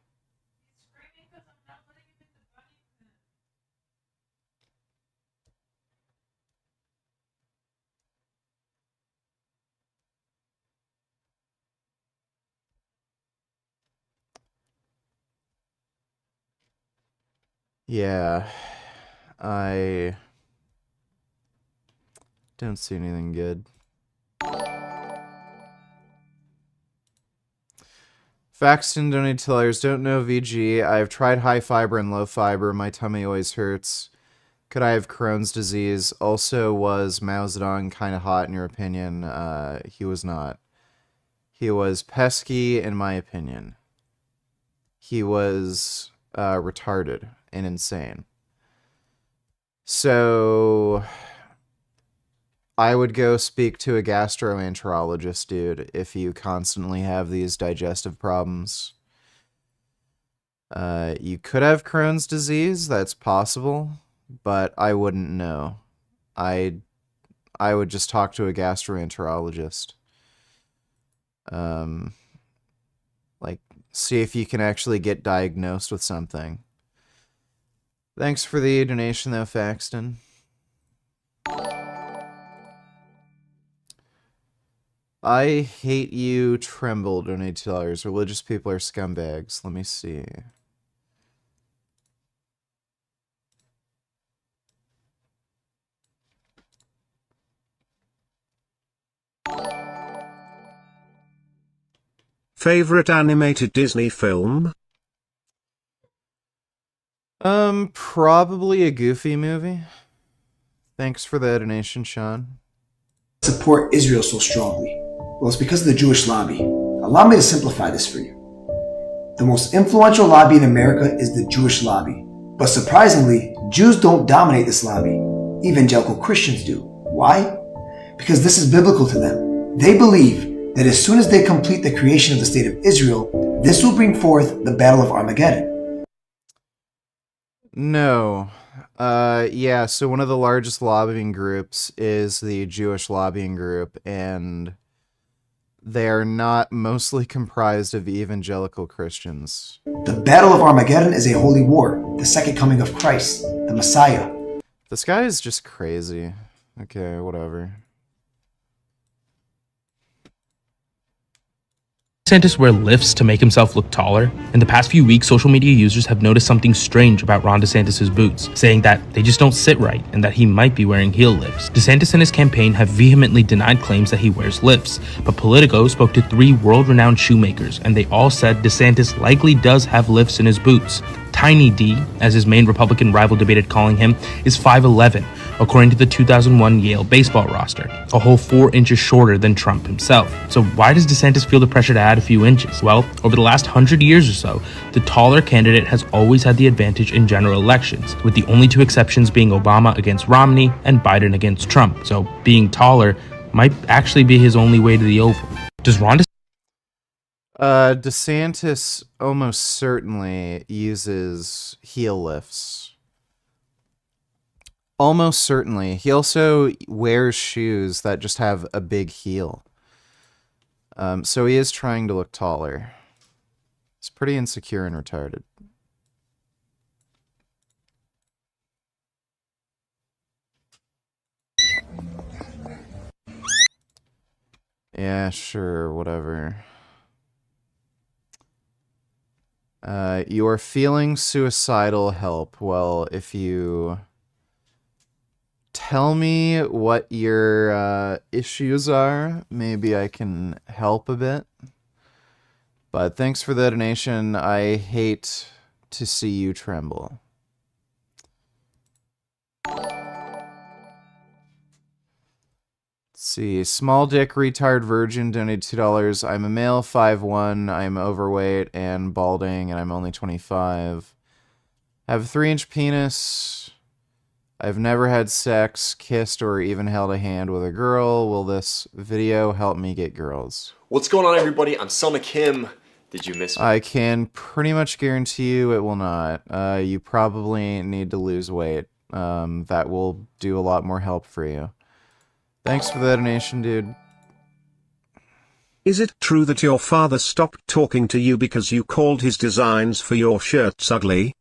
Yeah, I don't see anything good. Faxton donated $2. Don't know VG. I've tried high fiber and low fiber. My tummy always hurts. Could I have Crohn's disease? Also, was Mao Zedong kind of hot in your opinion? He was not. He was pesky in my opinion. He was retarded and insane. So I would go speak to a gastroenterologist, dude, if you constantly have these digestive problems. You could have Crohn's disease, that's possible, but I wouldn't know. I would just talk to a gastroenterologist. Like, see if you can actually get diagnosed with something. Thanks for the donation, though, Faxton. I hate you, Tremble, donate $2. Religious people are scumbags. Let me see. Favorite animated Disney film? Probably a Goofy movie. Thanks for the donation, Sean. Support Israel so strongly? Well, it's because of the Jewish lobby. Allow me to simplify this for you. The most influential lobby in America is the Jewish lobby. But surprisingly, Jews don't dominate this lobby. Evangelical Christians do. Why? Because this is biblical to them. They believe that as soon as they complete the creation of the state of Israel, this will bring forth the Battle of Armageddon. No. Yeah, so one of the largest lobbying groups is the Jewish lobbying group, and they are not mostly comprised of evangelical Christians. The Battle of Armageddon is a holy war, the second coming of Christ, the Messiah. This guy is just crazy. Okay, whatever. DeSantis wear lifts to make himself look taller? In the past few weeks, social media users have noticed something strange about Ron DeSantis' boots, saying that they just don't sit right and that he might be wearing heel lifts. DeSantis and his campaign have vehemently denied claims that he wears lifts, but Politico spoke to 3 world-renowned shoemakers, and they all said DeSantis likely does have lifts in his boots. Tiny D, as his main Republican rival debated calling him, is 5'11", according to the 2001 Yale baseball roster, a whole 4 inches shorter than Trump himself. So why does DeSantis feel the pressure to add a few inches? Well, over the last 100 years or so, the taller candidate has always had the advantage in general elections, with the only 2 exceptions being Obama against Romney and Biden against Trump. So being taller might actually be his only way to the Oval. Does Ron DeSantis almost certainly uses heel lifts. Almost certainly. He also wears shoes that just have a big heel. So he is trying to look taller. He's pretty insecure and retarded. Yeah, sure, whatever. You're feeling suicidal, help. Well, if you tell me what your issues are, maybe I can help a bit. But thanks for the donation. I hate to see you tremble. Let's see. Small Dick Retard Virgin donated $2. I'm a male, 5'1". I'm overweight and balding, and I'm only 25. I have a 3-inch penis. I've never had sex, kissed, or even held a hand with a girl. Will this video help me get girls? What's going on, everybody? I'm Selma Kim. Did you miss me? I can pretty much guarantee you it will not. You probably need to lose weight. That will do a lot more help for you. Thanks for the donation, dude. Is it true that your father stopped talking to you because you called his designs for your shirts ugly?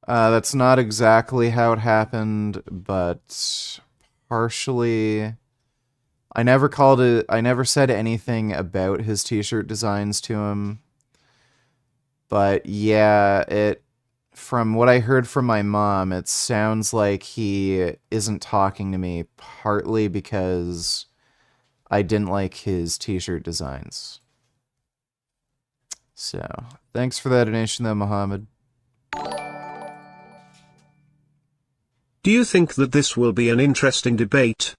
That's not exactly how it happened, but partially. I never said anything about his t-shirt designs to him. But yeah, from what I heard from my mom, it sounds like he isn't talking to me partly because I didn't like his t-shirt designs. So, thanks for that donation though, Mohammed. Do you think that this will be an interesting debate?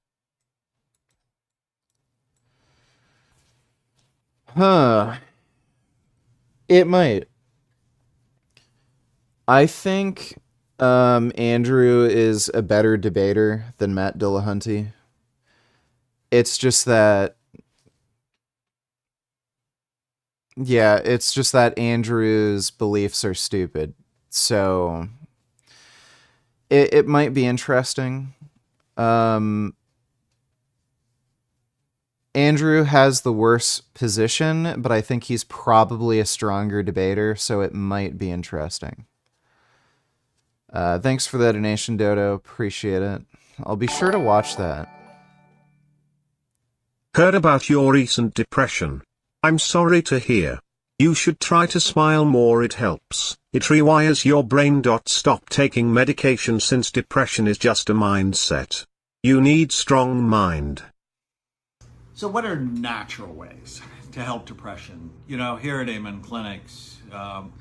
Huh. It might. I think Andrew is a better debater than Matt Dillahunty. It's just that... Yeah, it's just that Andrew's beliefs are stupid. So... It might be interesting. Andrew has the worse position, but I think he's probably a stronger debater, so it might be interesting. Thanks for the donation, Dodo. Appreciate it. I'll be sure to watch that. Heard about your recent depression. I'm sorry to hear. You should try to smile more, it helps. It rewires your brain. Stop taking medication since depression is just a mindset. You need strong mind. So what are natural ways to help depression? You know, here at Amen Clinics,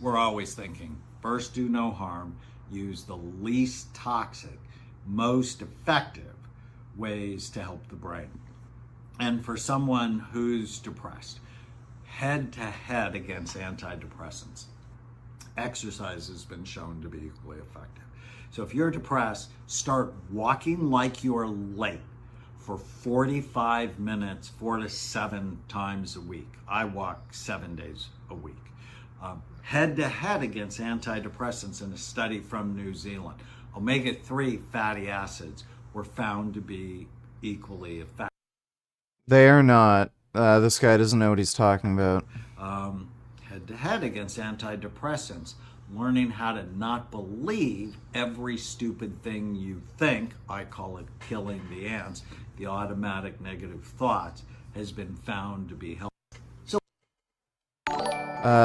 we're always thinking, first do no harm, use the least toxic, most effective ways to help the brain. And for someone who's depressed, head-to-head against antidepressants, exercise has been shown to be equally effective. So if you're depressed, start walking like you're late for 45 minutes, 4 to 7 times a week. I walk 7 days a week. Head-to-head against antidepressants in a study from New Zealand. Omega-3 fatty acids were found to be equally effective. They are not. This guy doesn't know what he's talking about. Head-to-head against antidepressants, learning how to not believe every stupid thing you think, I call it killing the ants, the automatic negative thoughts, has been found to be helpful. So,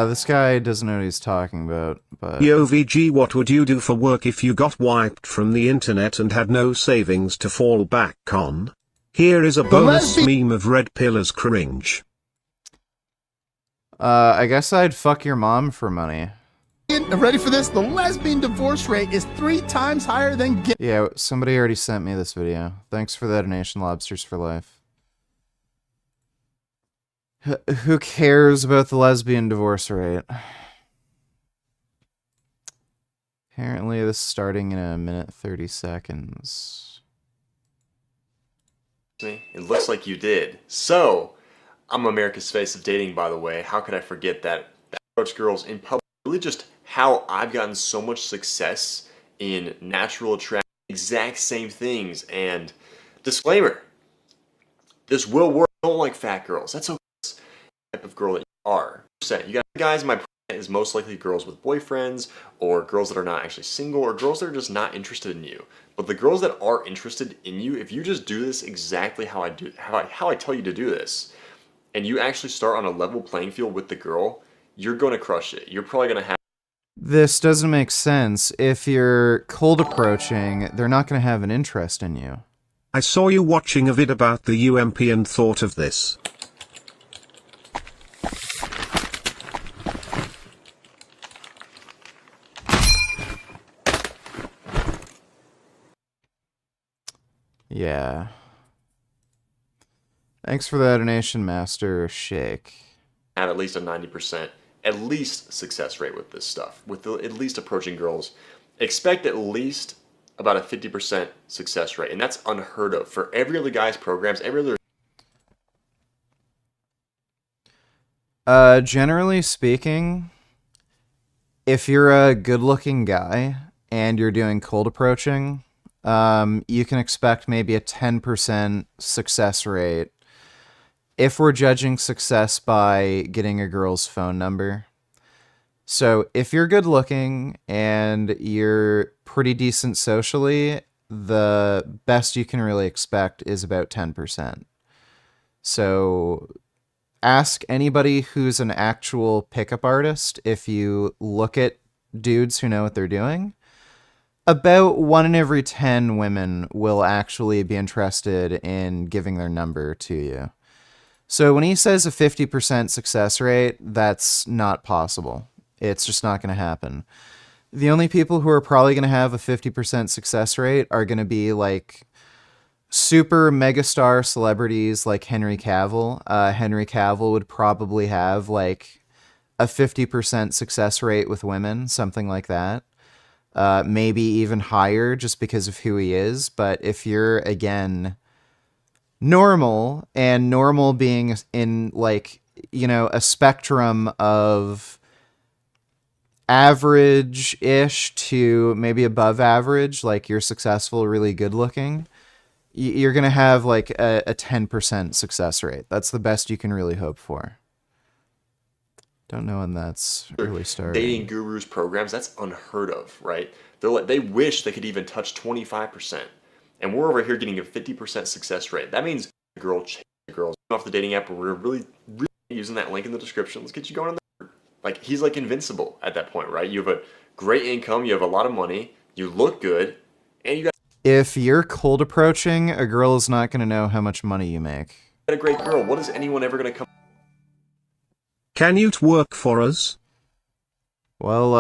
this guy doesn't know what he's talking about, but... Yo VG, what would you do for work if you got wiped from the internet and had no savings to fall back on? Here is a bonus meme of red pillars cringe. I guess I'd fuck your mom for money. Ready for this? The lesbian divorce rate is 3 times higher than gay. Yeah, somebody already sent me this video. Thanks for the donation, Lobsters for Life. Who cares about the lesbian divorce rate? Apparently this is starting in 1 minute 30 seconds. It looks like you did. So, I'm America's face of dating, by the way. How could I forget that? I approach girls in public. Really just how I've gotten so much success in natural attraction. Exact same things. And disclaimer, this will work. I don't like fat girls. That's okay. Type of girl that you are. You got guys, my is most likely girls with boyfriends, or girls that are not actually single, or girls that are just not interested in you. But the girls that are interested in you, if you just do this exactly how I tell you to do this, and you actually start on a level playing field with the girl, you're going to crush it. You're probably going to have. This doesn't make sense. If you're cold approaching, they're not going to have an interest in you. I saw you watching a vid about the UMP and thought of this. Yeah. Thanks for that donation, Master Shake. Have at least a 90%, at least success rate with this stuff. With at least approaching girls, expect at least about a 50% success rate, and that's unheard of for every other guy's programs. Every other. Generally speaking, if you're a good-looking guy and you're doing cold approaching, you can expect maybe a 10% success rate if we're judging success by getting a girl's phone number. So if you're good looking and you're pretty decent socially, the best you can really expect is about 10%. So ask anybody who's an actual pickup artist. If you look at dudes who know what they're doing, about 1 in every 10 women will actually be interested in giving their number to you. So when he says a 50% success rate, that's not possible. It's just not going to happen. The only people who are probably going to have a 50% success rate are going to be like super megastar celebrities like Henry Cavill. Henry Cavill would probably have like a 50% success rate with women, something like that. Maybe even higher just because of who he is. But if you're, again, normal, and normal being in like, you know, a spectrum of average-ish to maybe above average, like you're successful, really good looking, you're going to have like a 10% success rate. That's the best you can really hope for. Don't know when that's really starting. Dating gurus programs, that's unheard of, right? They wish they could even touch 25%. And we're over here getting a 50% success rate. That means a girl chasing girls off the dating app, we're really using that link in the description. Let's get you going on there. Like, he's like invincible at that point, right? You have a great income, you have a lot of money, you look good, and you got. If you're cold approaching, a girl is not going to know how much money you make. A great girl. What is anyone ever going to come? Can you work for us? Well,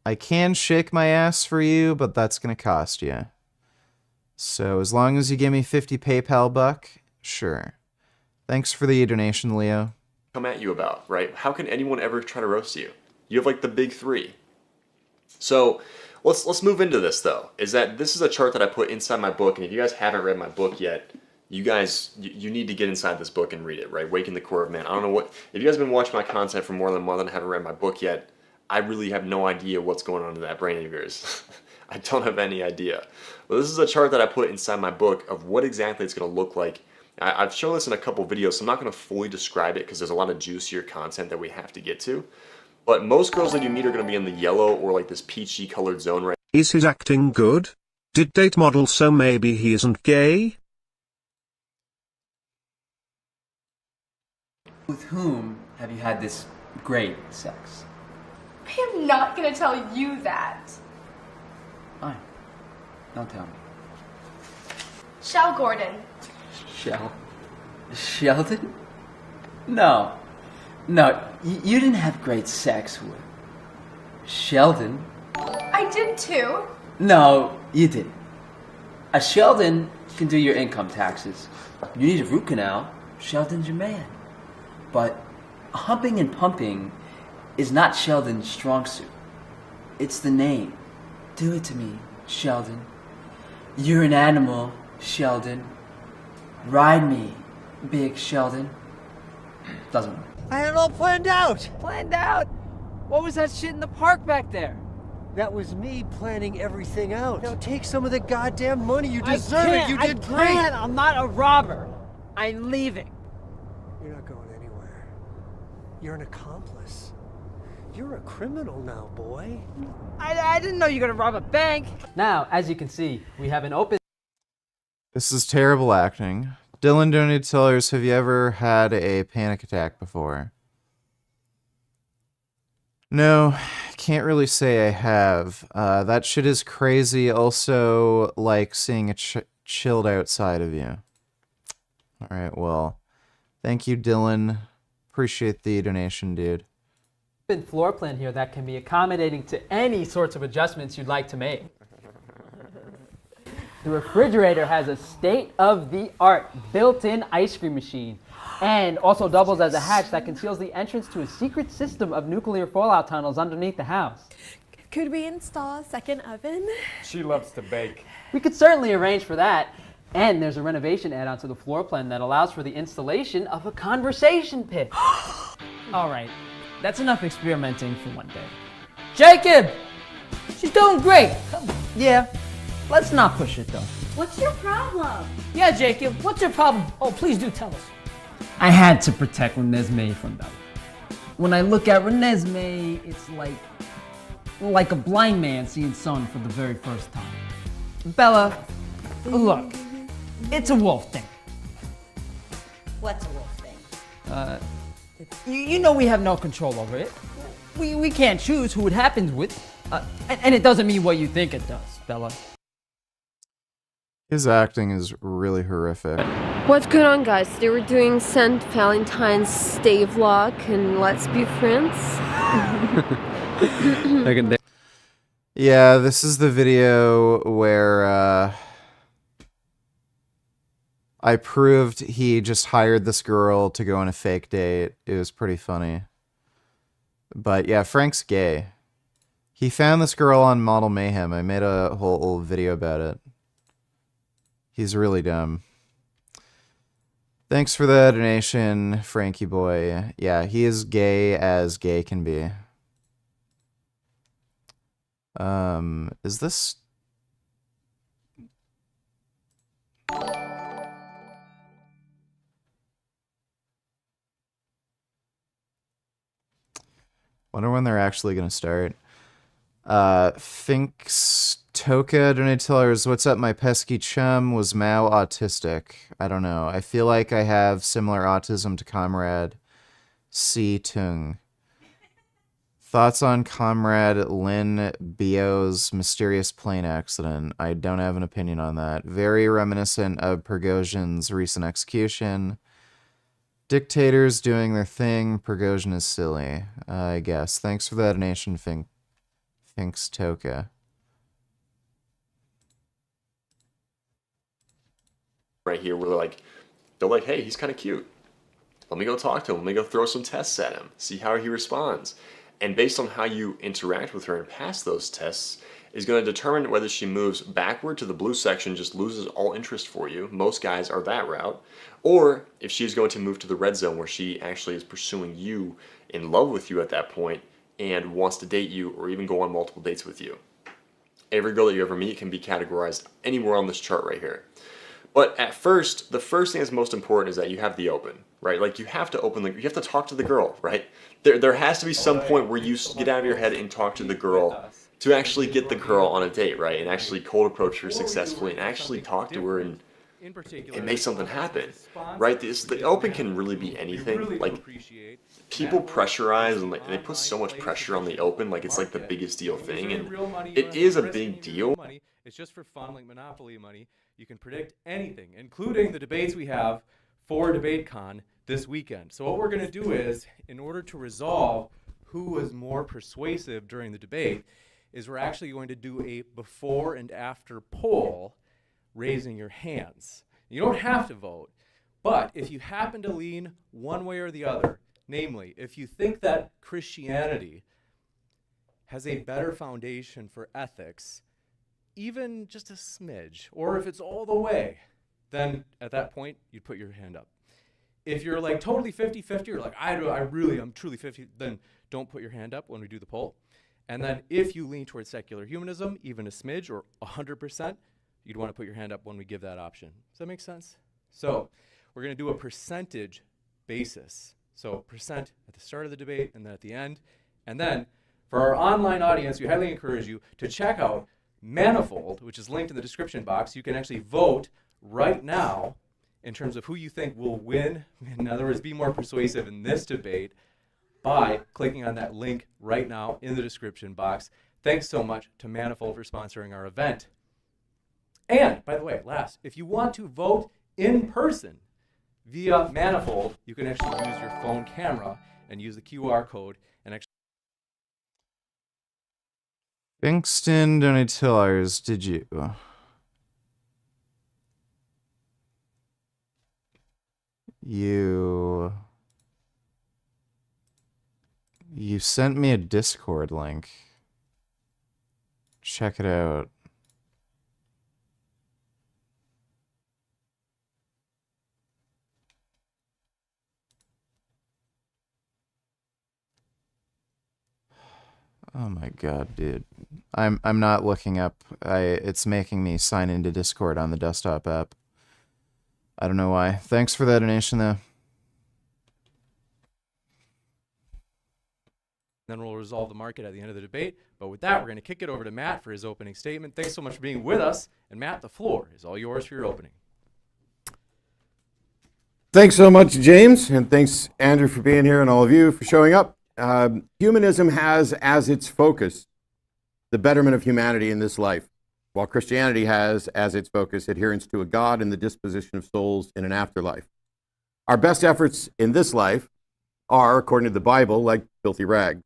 I can shake my ass for you, but that's going to cost you. So as long as you give me 50 PayPal buck, sure. Thanks for the donation, Leo. Come at you about, right? How can anyone ever try to roast you? You have like the big three. So let's move into this though. This is a chart that I put inside my book, and if you guys haven't read my book yet, you need to get inside this book and read it, right? Waking the Core of Man. I don't know what, if you guys have been watching my content for more than a month and haven't read my book yet, I really have no idea what's going on in that brain of yours. I don't have any idea. But this is a chart that I put inside my book of what exactly it's going to look like. I've shown this in a couple videos, so I'm not going to fully describe it because there's a lot of juicier content that we have to get to. But most girls that you meet are going to be in the yellow or like this peachy colored zone right. Is his acting good? Did date model, so maybe he isn't gay? With whom have you had this great sex? I am not gonna tell you that. Fine. Don't tell me. Shell Gordon. Sheldon? No. No, you didn't have great sex with. Sheldon? I did too. No, you didn't. A Sheldon can do your income taxes. You need a root canal, Sheldon's your man. But humping and pumping is not Sheldon's strong suit. It's the name. Do it to me, Sheldon. You're an animal, Sheldon. Ride me, big Sheldon. Doesn't work. I had it all planned out. Planned out? What was that shit in the park back there? That was me planning everything out. Now take some of the goddamn money. You deserve it. You did great. I can't. I'm not a robber. I'm leaving. You're not going anywhere. You're an accomplice. You're a criminal now, boy. I didn't know you were gonna rob a bank. Now, as you can see, we have an open... This is terrible acting. Dylan Donate Tellers, have you ever had a panic attack before? No, can't really say I have. That shit is crazy. Also, like seeing a chilled outside of you. Alright, well, thank you, Dylan. Appreciate the donation, dude. floor plan here that can be accommodating to any sorts of adjustments you'd like to make. The refrigerator has a state-of-the-art built-in ice cream machine and also doubles as a hatch that conceals the entrance to a secret system of nuclear fallout tunnels underneath the house. Could we install a second oven? She loves to bake. We could certainly arrange for that. And there's a renovation add-on to the floor plan that allows for the installation of a conversation pit. All right, that's enough experimenting for one day. Jacob! She's doing great. Yeah, let's not push it though. What's your problem? Yeah, Jacob, what's your problem? Oh, please do tell us. I had to protect Renesmee from Bella. When I look at Renesmee, it's like a blind man seeing sun for the very first time. Bella, look, it's a wolf thing. What's a wolf thing? You know we have no control over it. We can't choose who it happens with. And it doesn't mean what you think it does, Bella. His acting is really horrific. What's going on, guys? Today we're doing St. Valentine's Day vlog and let's be friends. Yeah, this is the video where I proved he just hired this girl to go on a fake date. It was pretty funny. But yeah, Frank's gay. He found this girl on Model Mayhem. I made a whole video about it. He's really dumb. Thanks for the donation, Frankie boy. Yeah, he is gay as gay can be. Is this... Wonder when they're actually gonna start. Finks Toka donated tellers, what's up, my pesky chum? Was Mao autistic? I don't know. I feel like I have similar autism to Comrade C. Tung. Thoughts on Comrade Lin Bio's mysterious plane accident? I don't have an opinion on that. Very reminiscent of Prigozhin's recent execution. Dictators doing their thing. Prigozhin is silly, I guess. Thanks for that donation, Finks Toka. Right here, where they're like, hey, he's kind of cute. Let me go talk to him. Let me go throw some tests at him. See how he responds. And based on how you interact with her and pass those tests is going to determine whether she moves backward to the blue section, just loses all interest for you. Most guys are that route. Or if she's going to move to the red zone where she actually is pursuing you, in love with you at that point, and wants to date you or even go on multiple dates with you. Every girl that you ever meet can be categorized anywhere on this chart right here. But at first, the first thing that's most important is that you have the open, right? Like you have to open, you have to talk to the girl, right? There has to be some point where you get out of your head and talk to the girl to actually get the girl on a date, right? And actually cold approach her successfully and actually talk to her and make something happen, right? The open can really be anything. Like people pressurize and they put so much pressure on the open, like it's like the biggest deal thing, and it is a big deal. It's just for fun, like Monopoly money. You can predict anything, including the debates we have for DebateCon this weekend. So what we're going to do is, in order to resolve who was more persuasive during the debate is we're actually going to do a before and after poll raising your hands. You don't have to vote, but if you happen to lean one way or the other, namely, if you think that Christianity has a better foundation for ethics, even just a smidge, or if it's all the way, then at that point, you'd put your hand up. If you're like totally 50-50, you're like, I'm truly 50, then don't put your hand up when we do the poll. And then if you lean towards secular humanism, even a smidge or 100%, you'd want to put your hand up when we give that option. Does that make sense? So we're going to do a percentage basis. So percent at the start of the debate and then at the end. And then for our online audience, we highly encourage you to check out Manifold, which is linked in the description box. You can actually vote right now in terms of who you think will win, in other words, be more persuasive in this debate, by clicking on that link right now in the description box. Thanks so much to Manifold for sponsoring our event. And, by the way, last, if you want to vote in person via Manifold, you can actually use your phone camera and use the QR code and actually... Bingston Donatillars, did you? You sent me a Discord link. Check it out. Oh my god, dude. I'm not looking up. It's making me sign into Discord on the desktop app. I don't know why. Thanks for that donation though. Then we'll resolve the market at the end of the debate. But with that, we're going to kick it over to Matt for his opening statement. Thanks so much for being with us. And Matt, the floor is all yours for your opening. Thanks so much, James. And thanks, Andrew, for being here and all of you for showing up. Humanism has as its focus the betterment of humanity in this life, while Christianity has as its focus adherence to a God and the disposition of souls in an afterlife. Our best efforts in this life are, according to the Bible, like filthy rags.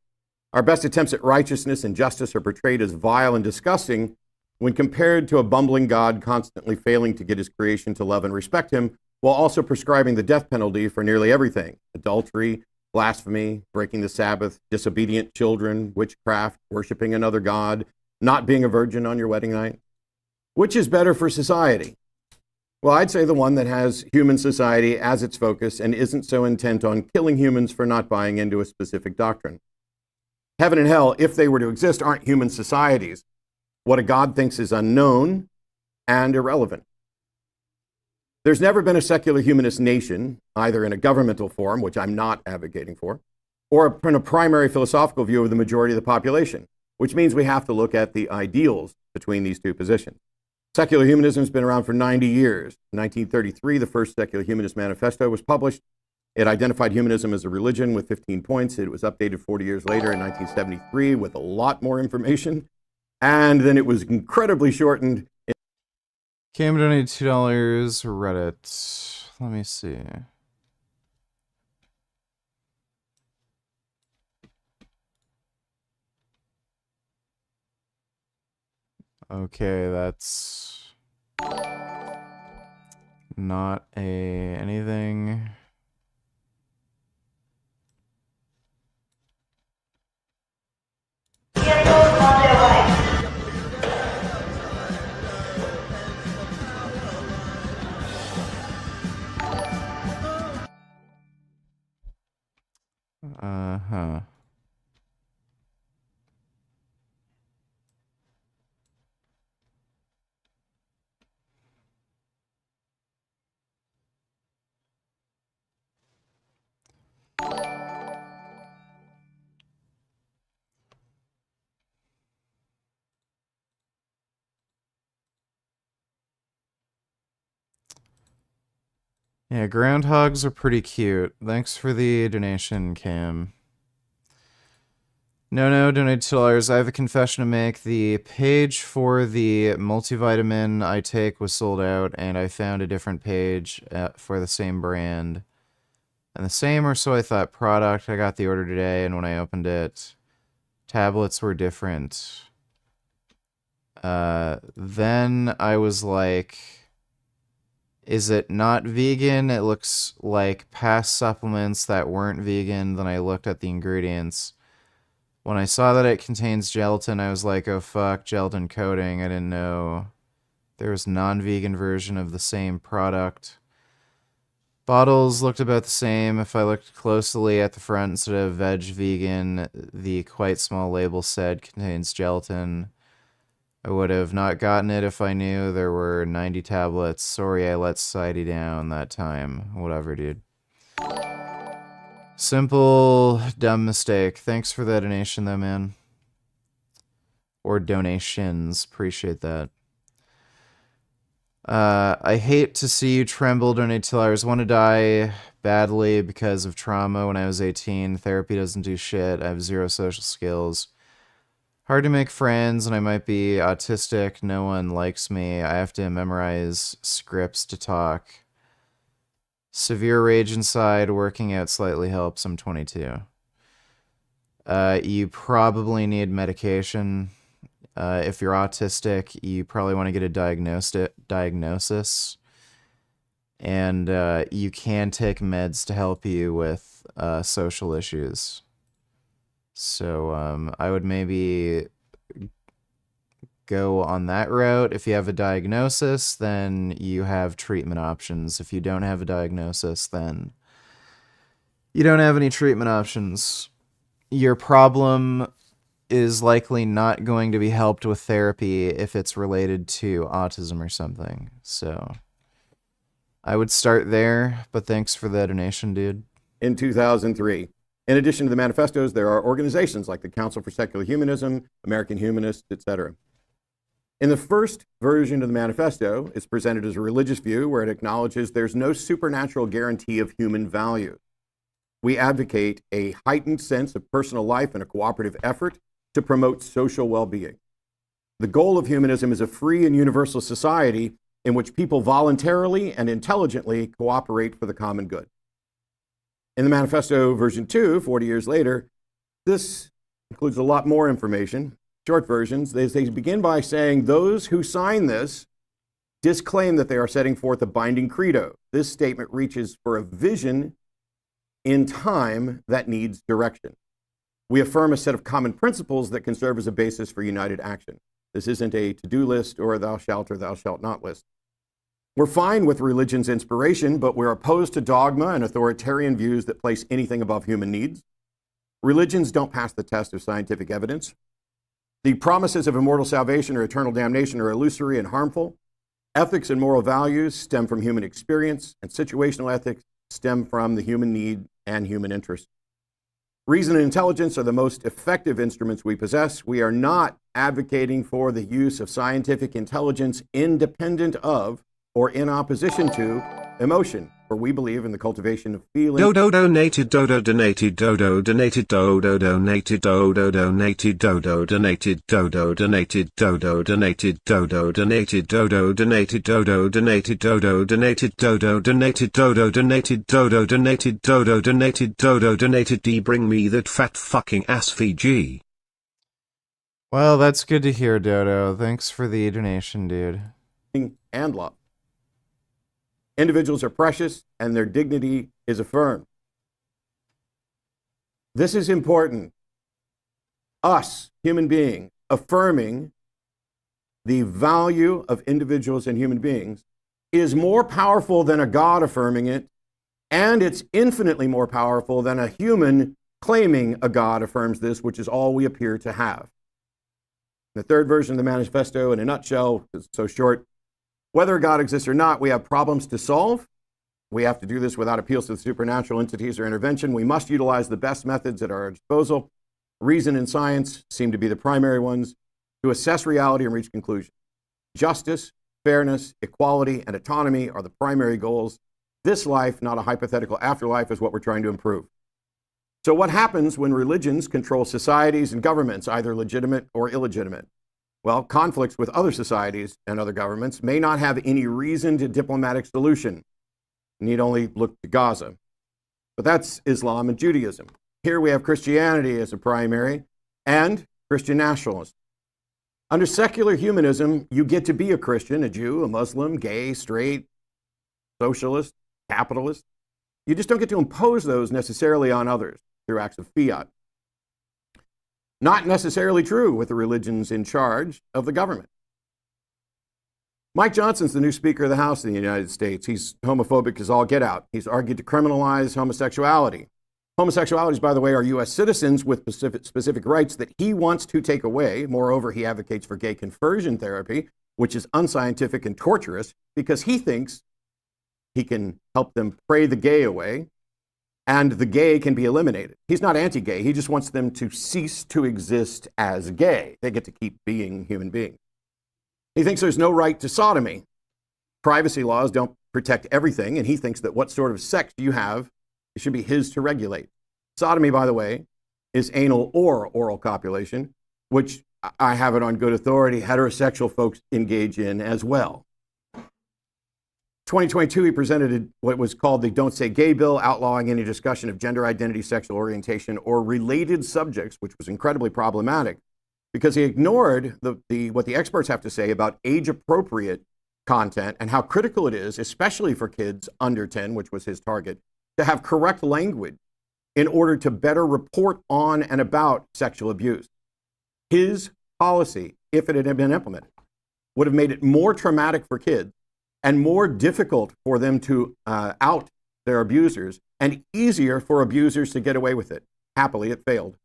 Our best attempts at righteousness and justice are portrayed as vile and disgusting when compared to a bumbling God constantly failing to get his creation to love and respect him, while also prescribing the death penalty for nearly everything: adultery, blasphemy, breaking the Sabbath, disobedient children, witchcraft, worshiping another god, not being a virgin on your wedding night. Which is better for society? Well, I'd say the one that has human society as its focus and isn't so intent on killing humans for not buying into a specific doctrine. Heaven and hell, if they were to exist, aren't human societies. What a God thinks is unknown and irrelevant. There's never been a secular humanist nation, either in a governmental form, which I'm not advocating for, or in a primary philosophical view of the majority of the population, which means we have to look at the ideals between these two positions. Secular humanism has been around for 90 years. In 1933, the first Secular Humanist Manifesto was published. It identified humanism as a religion with 15 points. It was updated 40 years later in 1973 with a lot more information. And then it was incredibly shortened. Cam donated $2. Reddit. Let me see. Okay, that's not anything. Uh-huh. Yeah, groundhogs are pretty cute. Thanks for the donation, Cam. No, donate $2. I have a confession to make. The page for the multivitamin I take was sold out, and I found a different page for the same brand. And the same, or so I thought, product. I got the order today, and when I opened it, tablets were different. Then I was like, is it not vegan? It looks like past supplements that weren't vegan. Then I looked at the ingredients. When I saw that it contains gelatin, I was like, oh fuck, gelatin coating. I didn't know there was a non-vegan version of the same product. Bottles looked about the same. If I looked closely at the front, instead of veg vegan, the quite small label said contains gelatin. I would have not gotten it if I knew there were 90 tablets. Sorry I let society down that time. Whatever, dude. Simple, dumb mistake. Thanks for the donation, though, man. Or donations. Appreciate that. I hate to see you tremble, donate $2. Want to die badly because of trauma when I was 18. Therapy doesn't do shit. I have 0 social skills. Hard to make friends, and I might be autistic. No one likes me. I have to memorize scripts to talk. Severe rage inside. Working out slightly helps. I'm 22. You probably need medication. If you're autistic, you probably want to get a diagnosis. And you can take meds to help you with social issues. So I would maybe go on that route. If you have a diagnosis, then you have treatment options. If you don't have a diagnosis, then you don't have any treatment options. Your problem is likely not going to be helped with therapy if it's related to autism or something. So I would start there, but thanks for the donation, dude. In 2003. In addition to the manifestos, there are organizations like the Council for Secular Humanism, American Humanists, etc. In the first version of the manifesto, it's presented as a religious view where it acknowledges there's no supernatural guarantee of human value. We advocate a heightened sense of personal life and a cooperative effort to promote social well-being. The goal of humanism is a free and universal society in which people voluntarily and intelligently cooperate for the common good. In the manifesto version 2, 40 years later, this includes a lot more information. Short versions, they begin by saying those who sign this disclaim that they are setting forth a binding credo. This statement reaches for a vision in time that needs direction. We affirm a set of common principles that can serve as a basis for united action. This isn't a to-do list or thou shalt not list. We're fine with religion's inspiration, but we're opposed to dogma and authoritarian views that place anything above human needs. Religions don't pass the test of scientific evidence. The promises of immortal salvation or eternal damnation are illusory and harmful. Ethics and moral values stem from human experience, and situational ethics stem from the human need and human interest. Reason and intelligence are the most effective instruments we possess. We are not advocating for the use of scientific intelligence independent of or in opposition to emotion, for we believe in the cultivation of feeling. Dodo donated, Dodo donated, Dodo donated, Dodo donated, Dodo donated, Dodo donated, Dodo donated, Dodo donated, Dodo donated, Dodo donated, Dodo donated, Dodo donated, Dodo donated, Dodo donated, Dodo donated, Dodo donated, Dodo donated, D bring me that fat fucking Sv3rige. Well, that's good to hear, Dodo. Thanks for the donation, dude. And love. Individuals are precious and their dignity is affirmed. This is important. Us, human beings, affirming the value of individuals and human beings is more powerful than a God affirming it, and it's infinitely more powerful than a human claiming a God affirms this, which is all we appear to have. The third version of the manifesto, in a nutshell, is so short. Whether God exists or not, we have problems to solve. We have to do this without appeals to the supernatural entities or intervention. We must utilize the best methods at our disposal. Reason and science seem to be the primary ones to assess reality and reach conclusions. Justice, fairness, equality, and autonomy are the primary goals. This life, not a hypothetical afterlife, is what we're trying to improve. So what happens when religions control societies and governments, either legitimate or illegitimate? Well, conflicts with other societies and other governments may not have any reasoned diplomatic solution. Need only look to Gaza. But that's Islam and Judaism. Here we have Christianity as a primary and Christian nationalism. Under secular humanism, you get to be a Christian, a Jew, a Muslim, gay, straight, socialist, capitalist. You just don't get to impose those necessarily on others through acts of fiat. Not necessarily true with the religions in charge of the government. Mike Johnson's the new Speaker of the House in the United States. He's homophobic as all get out. He's argued to criminalize homosexuality. Homosexualities, by the way, are U.S. citizens with specific rights that he wants to take away. Moreover, he advocates for gay conversion therapy, which is unscientific and torturous, because he thinks he can help them pray the gay away, and the gay can be eliminated. He's not anti-gay. He just wants them to cease to exist as gay. They get to keep being human beings. He thinks there's no right to sodomy. Privacy laws don't protect everything, and he thinks that what sort of sex you have, it should be his to regulate. Sodomy, by the way, is anal or oral copulation, which I have it on good authority, heterosexual folks engage in as well. 2022, he presented what was called the Don't Say Gay bill, outlawing any discussion of gender identity, sexual orientation, or related subjects, which was incredibly problematic because he ignored what the experts have to say about age-appropriate content and how critical it is, especially for kids under 10, which was his target, to have correct language in order to better report on and about sexual abuse. His policy, if it had been implemented, would have made it more traumatic for kids and more difficult for them to out their abusers and easier for abusers to get away with it. Happily, it failed.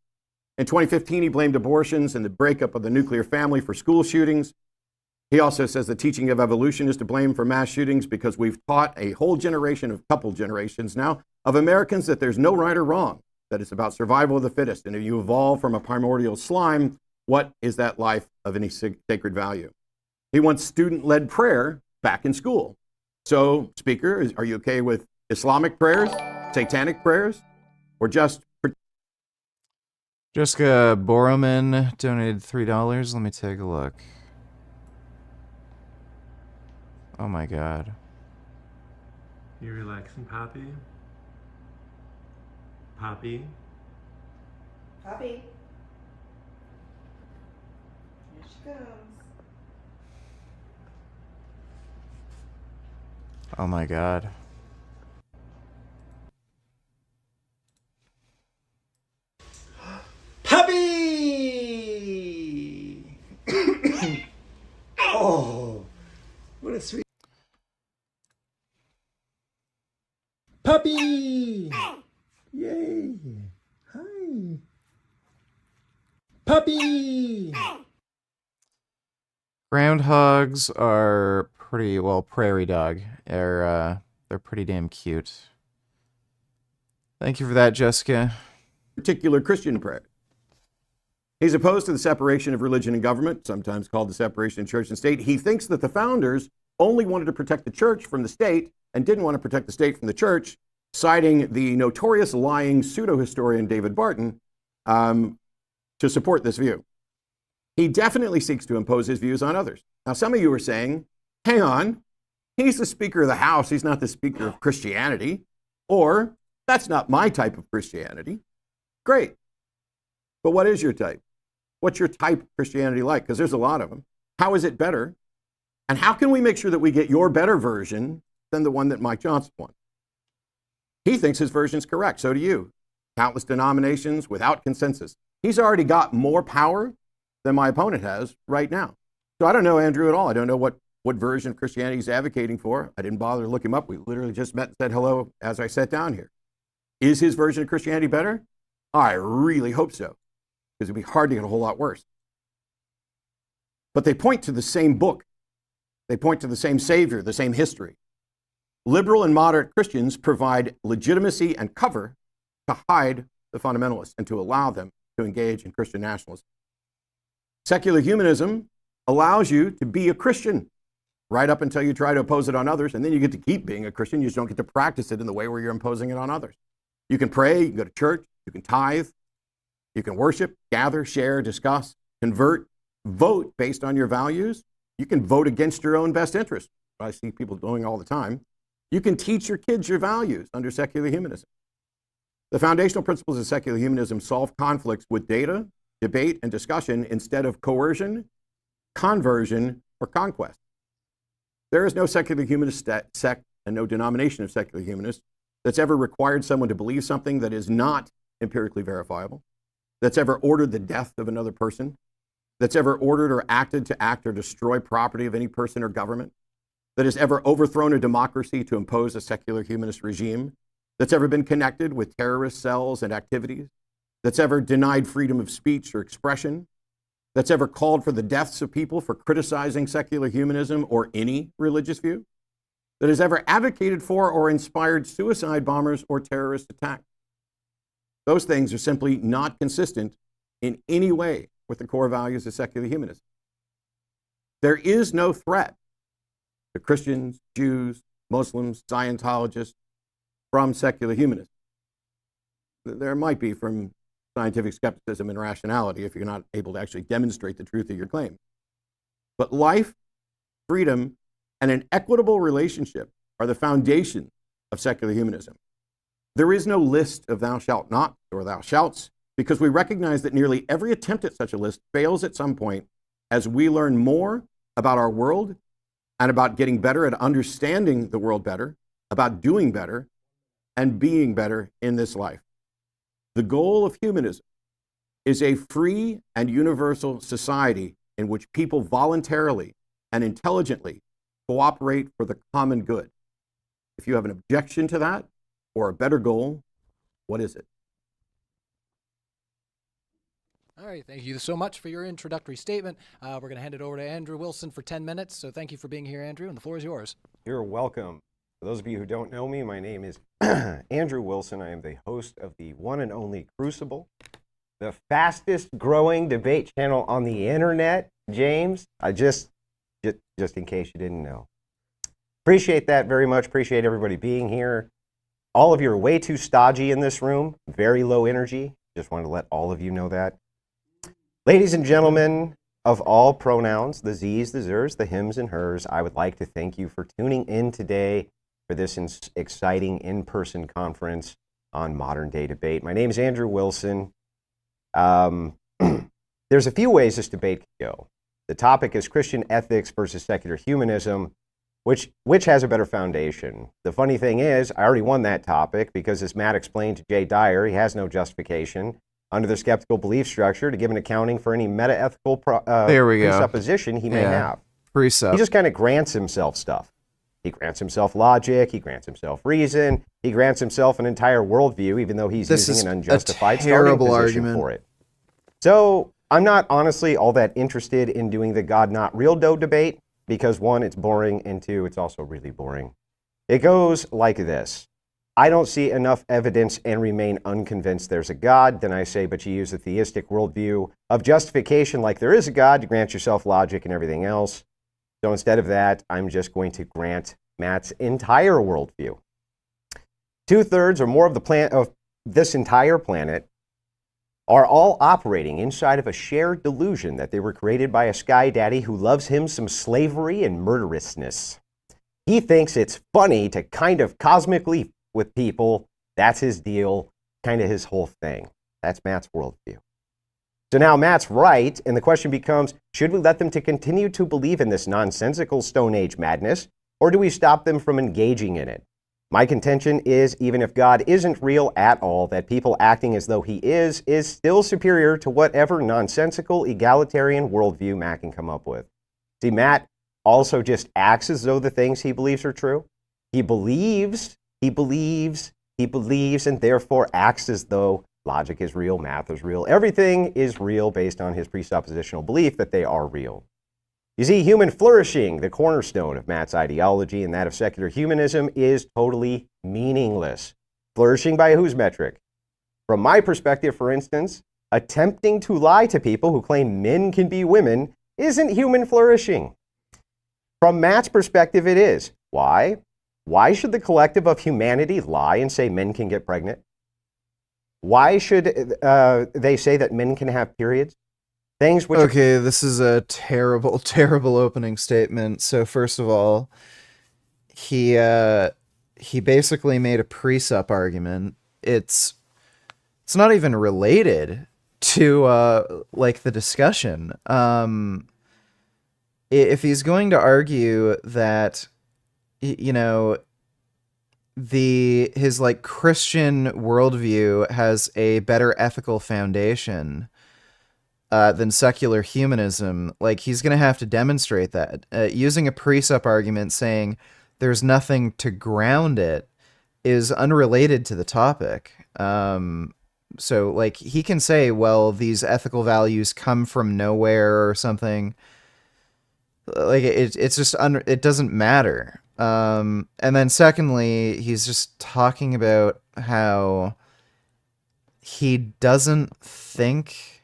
In 2015, he blamed abortions and the breakup of the nuclear family for school shootings. He also says the teaching of evolution is to blame for mass shootings because we've taught a whole generation, a couple generations now, of Americans that there's no right or wrong, that it's about survival of the fittest. And if you evolve from a primordial slime, what is that life of any sacred value? He wants student-led prayer back in school. So, Speaker, are you okay with Islamic prayers, satanic prayers, or just... Jessica Boroman donated $3. Let me take a look. Oh my god. You relaxing, Poppy? Poppy? Poppy. Here she comes. Oh my god. Puppy! Oh, what a sweet puppy! Yay! Hi, puppy! Groundhogs are pretty, well, prairie dog. They're pretty damn cute. Thank you for that, Jessica. Particular Christian prayer. He's opposed to the separation of religion and government, sometimes called the separation of church and state. He thinks that the founders only wanted to protect the church from the state and didn't want to protect the state from the church, citing the notorious lying pseudo-historian David Barton to support this view. He definitely seeks to impose his views on others. Now, some of you are saying, hang on, he's the Speaker of the House, he's not the Speaker of Christianity, or that's not my type of Christianity. Great. But what is your type? What's your type of Christianity like? Because there's a lot of them. How is it better? And how can we make sure that we get your better version than the one that Mike Johnson wants? He thinks his version's correct. So do you. Countless denominations without consensus. He's already got more power than my opponent has right now. So I don't know Andrew at all. I don't know what version of Christianity he's advocating for. I didn't bother to look him up. We literally just met and said hello as I sat down here. Is his version of Christianity better? I really hope so, because it'd be hard to get a whole lot worse. But they point to the same book. They point to the same Savior, the same history. Liberal and moderate Christians provide legitimacy and cover to hide the fundamentalists and to allow them to engage in Christian nationalism. Secular humanism allows you to be a Christian right up until you try to oppose it on others, and then you get to keep being a Christian. You just don't get to practice it in the way where you're imposing it on others. You can pray, you can go to church, you can tithe, you can worship, gather, share, discuss, convert, vote based on your values. You can vote against your own best interest. I see people doing all the time. You can teach your kids your values under secular humanism. The foundational principles of secular humanism solve conflicts with data, debate, and discussion instead of coercion, conversion, or conquest. There is no secular humanist sect and no denomination of secular humanists that's ever required someone to believe something that is not empirically verifiable, that's ever ordered the death of another person, that's ever ordered or acted to act or destroy property of any person or government, that has ever overthrown a democracy to impose a secular humanist regime, that's ever been connected with terrorist cells and activities, that's ever denied freedom of speech or expression, that's ever called for the deaths of people for criticizing secular humanism or any religious view, that has ever advocated for or inspired suicide bombers or terrorist attacks. Those things are simply not consistent in any way with the core values of secular humanism. There is no threat to Christians, Jews, Muslims, Scientologists from secular humanism. There might be from scientific skepticism and rationality if you're not able to actually demonstrate the truth of your claim. But life, freedom, and an equitable relationship are the foundation of secular humanism. There is no list of thou shalt not or thou shalts, because we recognize that nearly every attempt at such a list fails at some point as we learn more about our world and about getting better at understanding the world better, about doing better, and being better in this life. The goal of humanism is a free and universal society in which people voluntarily and intelligently cooperate for the common good. If you have an objection to that or a better goal, what is it? All right, thank you so much for your introductory statement. We're going to hand it over to Andrew Wilson for 10 minutes. So thank you for being here, Andrew, and the floor is yours. You're welcome. For those of you who don't know me, my name is Andrew Wilson. I am the host of the one and only Crucible, the fastest growing debate channel on the internet, James. Just in case you didn't know. Appreciate that very much. Appreciate everybody being here. All of you are way too stodgy in this room. Very low energy. Just wanted to let all of you know that. Ladies and gentlemen of all pronouns, the Z's, the Zers, the hims, and hers, I would like to thank you for tuning in today for this exciting in-person conference on modern day debate. My name is Andrew Wilson. There's a few ways this debate could go. The topic is Christian ethics versus secular humanism, which has a better foundation. The funny thing is, I already won that topic because, as Matt explained to Jay Dyer, he has no justification under the skeptical belief structure to give an accounting for any meta-ethical presupposition he may have. Precept. He just kind of grants himself stuff. He grants himself logic, he grants himself reason, he grants himself an entire worldview, even though he's using an unjustified starting position for it. So I'm not honestly all that interested in doing the God not real dough debate because one, it's boring, and two, it's also really boring. It goes like this. I don't see enough evidence and remain unconvinced there's a God. Then I say, but you use the theistic worldview of justification like there is a God to grant yourself logic and everything else. So instead of that, I'm just going to grant Matt's entire worldview. 2/3 or more of this entire planet are all operating inside of a shared delusion that they were created by a sky daddy who loves him some slavery and murderousness. He thinks it's funny to kind of cosmically with people. That's his deal, kind of his whole thing. That's Matt's worldview. So now Matt's right, and the question becomes, should we let them to continue to believe in this nonsensical Stone Age madness, or do we stop them from engaging in it? My contention is, even if God isn't real at all, that people acting as though he is still superior to whatever nonsensical egalitarian worldview Matt can come up with. See, Matt also just acts as though the things he believes are true. He believes, and therefore acts as though logic is real, math is real. Everything is real based on his presuppositional belief that they are real. You see, human flourishing, the cornerstone of Matt's ideology and that of secular humanism, is totally meaningless. Flourishing by whose metric? From my perspective, for instance, attempting to lie to people who claim men can be women isn't human flourishing. From Matt's perspective, it is. Why? Why should the collective of humanity lie and say men can get pregnant? Why should they say that men can have periods? Things which okay, this is a terrible, terrible opening statement. So first of all, he basically made a precept argument. It's it's not even related to like the discussion. If he's going to argue that, you know, his like Christian worldview has a better ethical foundation than secular humanism, like he's going to have to demonstrate that using a precept argument saying there's nothing to ground it is unrelated to the topic. So like he can say, well, these ethical values come from nowhere or something. Like it's just it doesn't matter. And then secondly, he's just talking about how he doesn't think.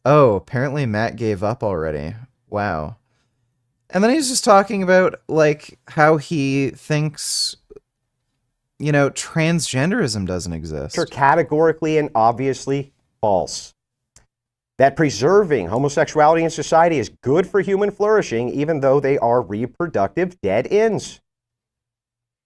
Oh, apparently Matt gave up already. Wow. And then he's just talking about like how he thinks, you know, transgenderism doesn't exist. Are categorically and obviously false. That preserving homosexuality in society is good for human flourishing, even though they are reproductive dead ends.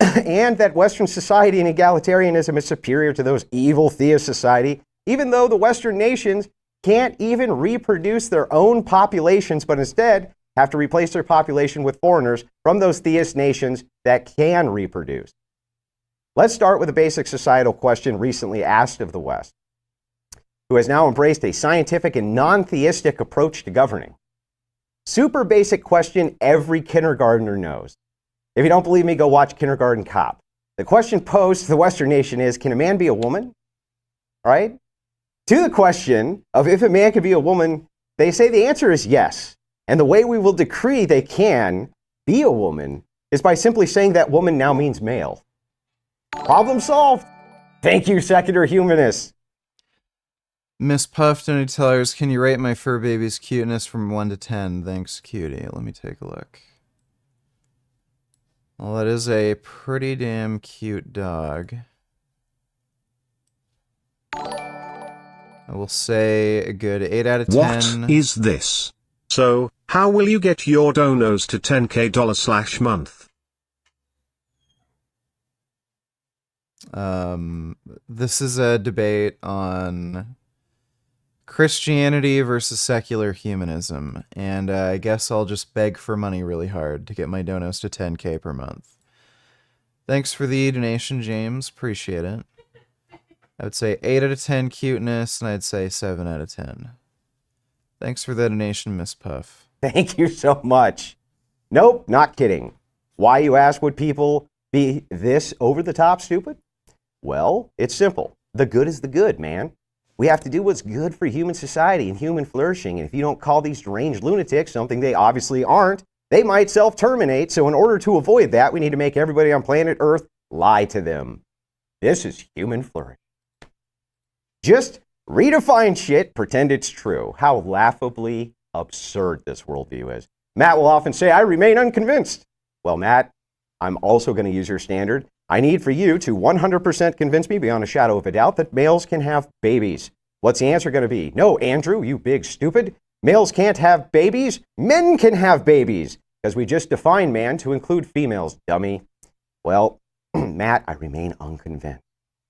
And that Western society and egalitarianism is superior to those evil theist society, even though the Western nations can't even reproduce their own populations, but instead have to replace their population with foreigners from those theist nations that can reproduce. Let's start with a basic societal question recently asked of the West, who has now embraced a scientific and non-theistic approach to governing. Super basic question every kindergartner knows. If you don't believe me, go watch Kindergarten Cop. The question posed to the Western nation is, can a man be a woman? All right? To the question of if a man can be a woman, they say the answer is yes. And the way we will decree they can be a woman is by simply saying that woman now means male. Problem solved. Thank you, secular humanists. Miss Puff, Donny Tellers, can you rate my fur baby's cuteness from 1 to 10? Thanks, cutie. Let me take a look. Well, that is a pretty damn cute dog. I will say a good 8 out of 10. What is this? So, how will you get your donos to $10K/month? This is a debate on Christianity versus secular humanism, and I guess I'll just beg for money really hard to get my donos to 10K per month. Thanks for the donation, James. Appreciate it. I would say 8 out of 10 cuteness, and I'd say 7 out of 10. Thanks for the donation, Miss Puff. Thank you so much. Nope, not kidding. Why, you ask, would people be this over-the-top stupid? Well, it's simple. The good is the good, man. We have to do what's good for human society and human flourishing, and if you don't call these deranged lunatics something they obviously aren't, they might self-terminate, so in order to avoid that, we need to make everybody on planet Earth lie to them. This is human flourishing. Just redefine shit, pretend it's true. How laughably absurd this worldview is. Matt will often say, I remain unconvinced. Well, Matt, I'm also going to use your standard. I need for you to 100% convince me beyond a shadow of a doubt that males can have babies. What's the answer going to be? No, Andrew, you big stupid. Males can't have babies. Men can have babies. Because we just defined man to include females, dummy. Well, Matt, I remain unconvinced.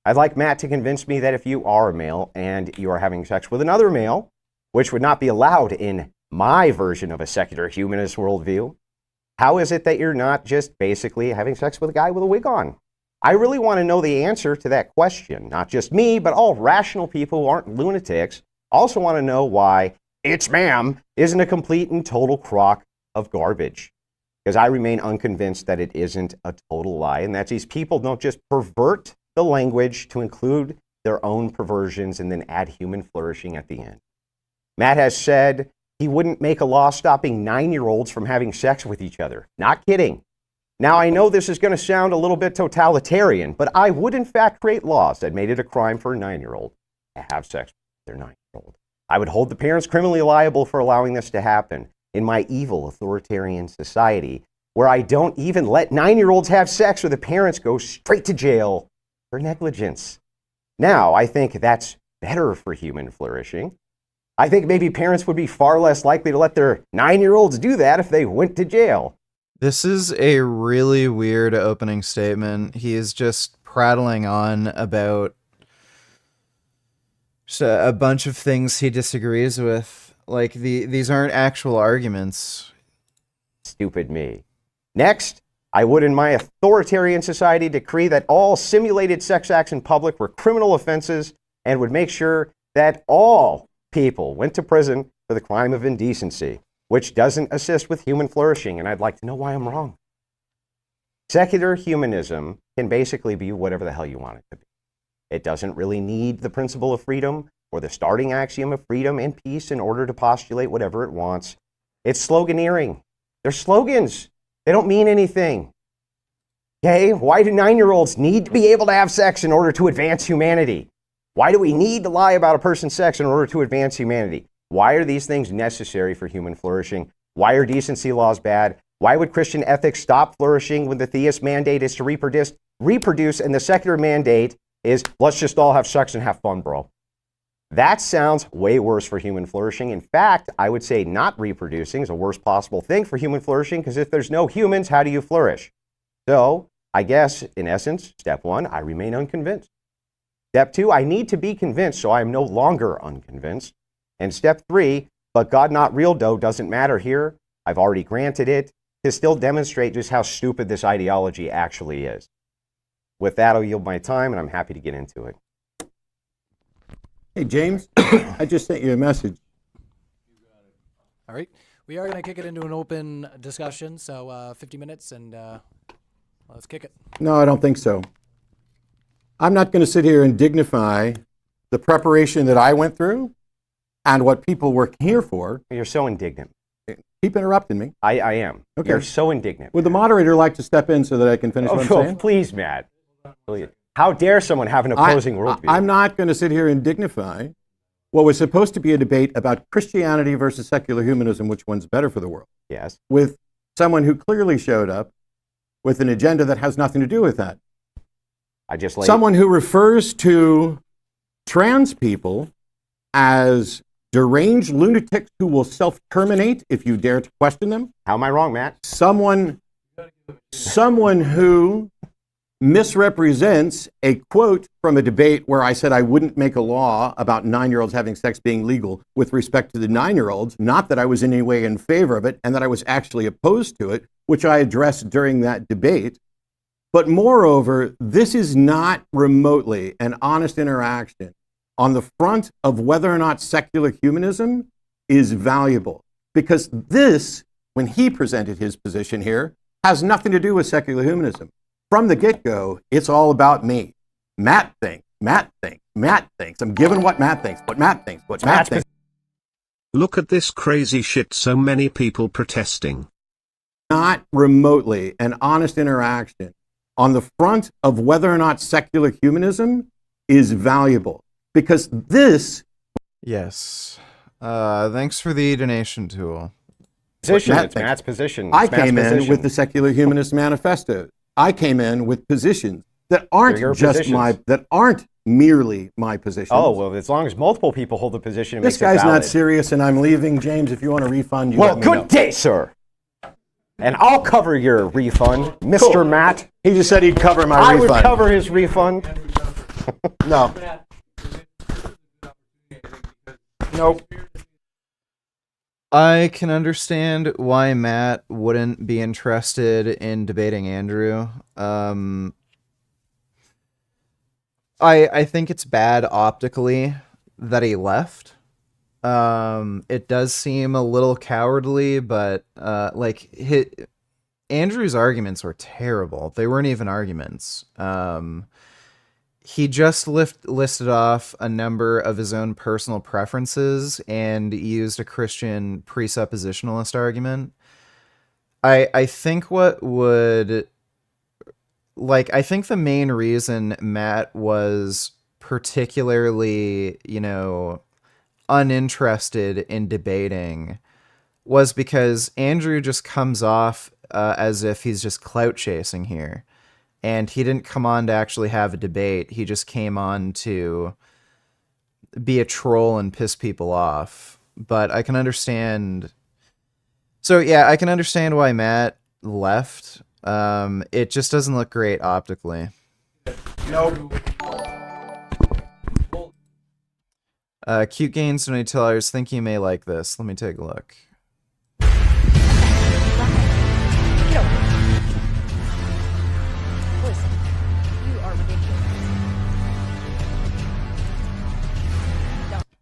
I'd like Matt to convince me that if you are a male and you are having sex with another male, which would not be allowed in my version of a secular humanist worldview, how is it that you're not just basically having sex with a guy with a wig on? I really want to know the answer to that question. Not just me, but all rational people who aren't lunatics also want to know why "it's ma'am" isn't a complete and total crock of garbage. Because I remain unconvinced that it isn't a total lie, and that these people don't just pervert the language to include their own perversions and then add human flourishing at the end. Matt has said he wouldn't make a law stopping 9-year-olds from having sex with each other. Not kidding. Now, I know this is going to sound a little bit totalitarian, but I would in fact create laws that made it a crime for a 9-year-old to have sex with their 9-year-old. I would hold the parents criminally liable for allowing this to happen in my evil authoritarian society, where I don't even let 9-year-olds have sex or the parents go straight to jail for negligence. Now, I think that's better for human flourishing. I think maybe parents would be far less likely to let their 9-year-olds do that if they went to jail. This is a really weird opening statement. He is just prattling on about just a bunch of things he disagrees with. Like, these aren't actual arguments. Stupid me. Next, I would in my authoritarian society decree that all simulated sex acts in public were criminal offenses and would make sure that all people went to prison for the crime of indecency, which doesn't assist with human flourishing, and I'd like to know why I'm wrong. Secular humanism can basically be whatever the hell you want it to be. It doesn't really need the principle of freedom or the starting axiom of freedom and peace in order to postulate whatever it wants. It's sloganeering. They're slogans. They don't mean anything. Okay? Why do 9-year-olds need to be able to have sex in order to advance humanity? Why do we need to lie about a person's sex in order to advance humanity? Why are these things necessary for human flourishing? Why are decency laws bad? Why would Christian ethics stop flourishing when the theist mandate is to reproduce and the secular mandate is let's just all have sex and have fun, bro? That sounds way worse for human flourishing. In fact, I would say not reproducing is the worst possible thing for human flourishing, because if there's no humans, how do you flourish? So I guess, in essence, step 1, I remain unconvinced. Step 2, I need to be convinced, so I am no longer unconvinced. And step 3, but God not real dough doesn't matter here. I've already granted it to still demonstrate just how stupid this ideology actually is. With that, I'll yield my time, and I'm happy to get into it. Hey, James, I just sent you a message. All right. We are going to kick it into an open discussion, so 50 minutes, and let's kick it. No, I don't think so. I'm not going to sit here and dignify the preparation that I went through and what people were here for. You're so indignant. Keep interrupting me. I am. Okay. You're so indignant. Would the moderator like to step in so that I can finish what I'm saying? Please, Matt. Please. How dare someone have an opposing worldview? I'm not going to sit here and dignify what was supposed to be a debate about Christianity versus secular humanism, which one's better for the world. Yes. With someone who clearly showed up with an agenda that has nothing to do with that. Someone who refers to trans people as deranged lunatics who will self-terminate if you dare to question them. How am I wrong, Matt? Someone who misrepresents a quote from a debate where I said I wouldn't make a law about 9-year-olds having sex being legal with respect to the 9-year-olds, not that I was in any way in favor of it and that I was actually opposed to it, which I addressed during that debate. But moreover, this is not remotely an honest interaction on the front of whether or not secular humanism is valuable. Because this, when he presented his position here, has nothing to do with secular humanism. From the get-go, it's all about me. Matt thinks, Matt thinks, Matt thinks. I'm giving what Matt thinks, what Matt thinks, what Matt thinks. Look at this crazy shit, so many people protesting. Not remotely an honest interaction on the front of whether or not secular humanism is valuable. Because this... Yes. Thanks for the donation tool. Position, it's Matt's position. I came in with the Secular Humanist Manifesto. I came in with positions that aren't just that aren't merely my positions. Oh, well, as long as multiple people hold the position, it this makes it guy's valid. not serious, and I'm leaving. James, if you want a refund, you well, let me good know. day, sir. And I'll cover your refund, Mr. Cool. Matt. He just said he'd cover my refund. I would cover his refund. No. Nope. I can understand why Matt wouldn't be interested in debating Andrew. I think it's bad optically that he left. It does seem a little cowardly, but Andrew's arguments were terrible. They weren't even arguments. He just listed off a number of his own personal preferences and used a Christian presuppositionalist argument. I think I think the main reason Matt was particularly, uninterested in debating was because Andrew just comes off as if he's just clout chasing here. And he didn't come on to actually have a debate. He just came on to be a troll and piss people off. But I can understand. So yeah, I can understand why Matt left. It just doesn't look great optically. Nope. Cute Gains Donate $2. Think you may like this. Let me take a look. Listen, you are ridiculous.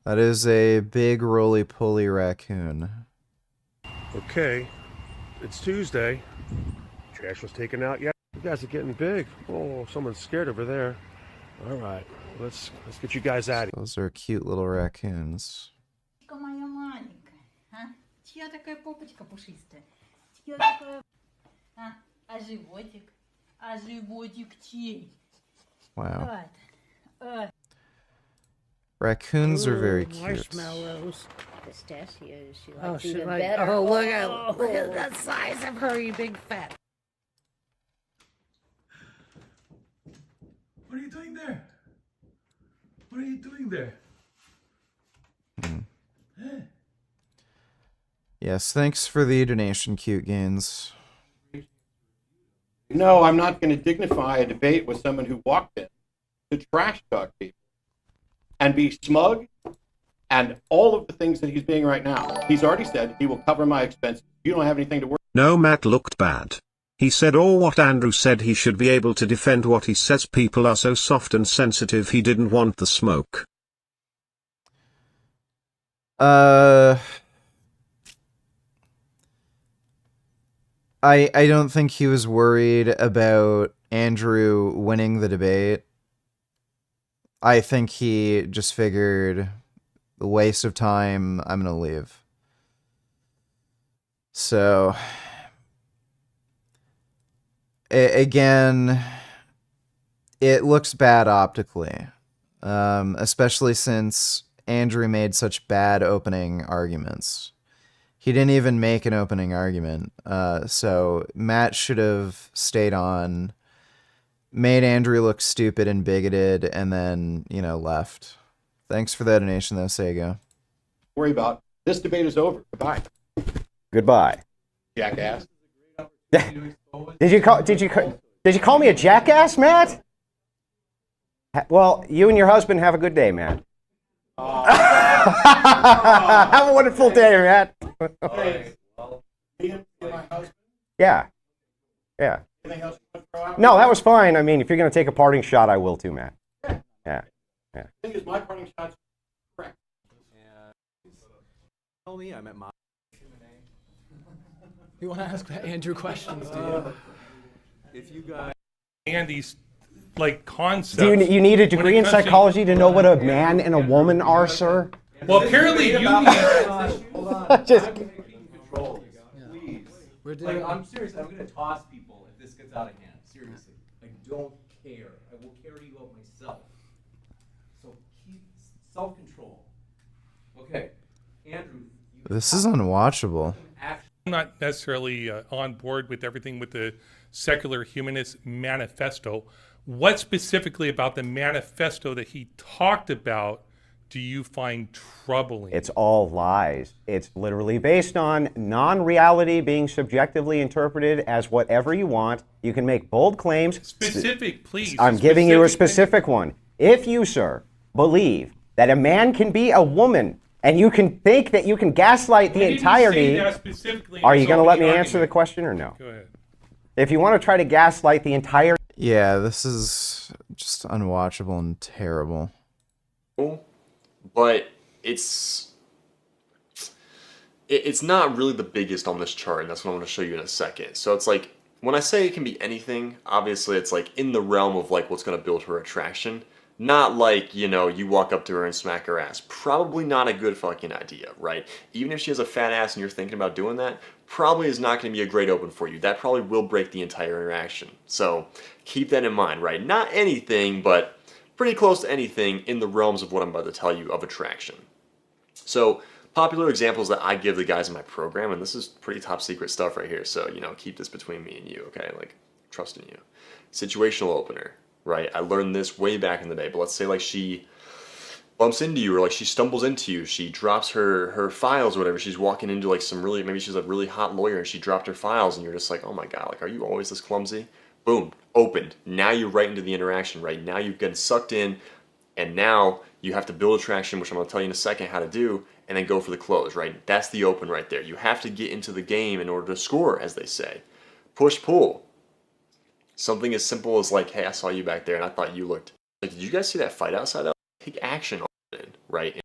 That is a big roly-poly raccoon. Okay, it's Tuesday. Trash was taken out yet? You guys are getting big. Oh, someone's scared over there. All right, let's get you guys out of here. Those are cute little raccoons. Моя маленькая, а? Чья такая попочка пушистая? Чья такая... А животик? А животик чей? Wow. Raccoons are very cute. Marshmallows. Pistachios. She likes she even like, better. oh, look at the size of her, you big fat. What are you doing there? What are you doing there? Yes, thanks for the donation, Cute Gains. No, I'm not going to dignify a debate with someone who walked in to trash talk people and be smug and all of the things that he's being right now. He's already said he will cover my expenses. You don't have anything to worry. No, Matt looked bad. He said all what Andrew said. He should be able to defend what he says. People are so soft and sensitive. He didn't want the smoke. I don't think he was worried about Andrew winning the debate. I think he just figured, a waste of time, I'm gonna leave. So, again, it looks bad optically, especially since Andrew made such bad opening arguments. He didn't even make an opening argument. So Matt should have stayed on, made Andrew look stupid and bigoted, and then, left. Thanks for that donation, though, Sego. Worry about. This debate is over. Goodbye. Goodbye. Jackass. Did you call me a jackass, Matt? Well, you and your husband have a good day, Matt. Have a wonderful day, Matt. Yeah. No, that was fine. I mean, if you're going to take a parting shot, I will too, Matt. Yeah. The thing is, my parting shot's correct. Tell me, I'm at my. You want to ask Andrew questions, do you? If you guys. Andy's concepts. Do you need a degree in psychology to know what a man and a woman are, sir? Well, apparently you need. Hold on. Just. I'm taking control. Please. I'm serious. I'm going to toss people if this gets out of hand. Seriously. I don't care. I will carry you out myself. So keep self-control. Okay. Andrew. This is unwatchable. I'm not necessarily on board with everything with the secular humanist manifesto. What specifically about the manifesto that he talked about do you find troubling? It's all lies. It's literally based on non-reality being subjectively interpreted as whatever you want. You can make bold claims. Specific, please. I'm giving you a specific one. If you, sir, believe that a man can be a woman and you can think that you can gaslight the entirety, are you going to let me answer the question or no? Go ahead. If you want to try to gaslight the entire... Yeah, this is just unwatchable and terrible. But it's not really the biggest on this chart, and that's what I'm going to show you in a second. So it's like, when I say it can be anything, obviously it's like in the realm of like what's going to build her attraction. Not like, you walk up to her and smack her ass. Probably not a good fucking idea, right? Even if she has a fat ass and you're thinking about doing that, probably is not going to be a great open for you. That probably will break the entire interaction. So keep that in mind, right? Not anything, but pretty close to anything in the realms of what I'm about to tell you of attraction. So popular examples that I give the guys in my program, and this is pretty top secret stuff right here, so, keep this between me and you, okay? Like, trust in you. Situational opener. Right, I learned this way back in the day, but let's say like she bumps into you or like she stumbles into you, she drops her files or whatever, she's walking into like maybe she's a really hot lawyer and she dropped her files and you're just like, oh my god, like are you always this clumsy? Boom, opened. Now you're right into the interaction, right? Now you've gotten sucked in and now You have to build attraction, which I'm going to tell you in a second how to do, and then go for the close, right? That's the open right there. You have to get into the game in order to score, as they say. Push-pull. Something as simple as like, hey, I saw you back there and I thought you looked... Like, did you guys see that fight outside? Take action on it, right?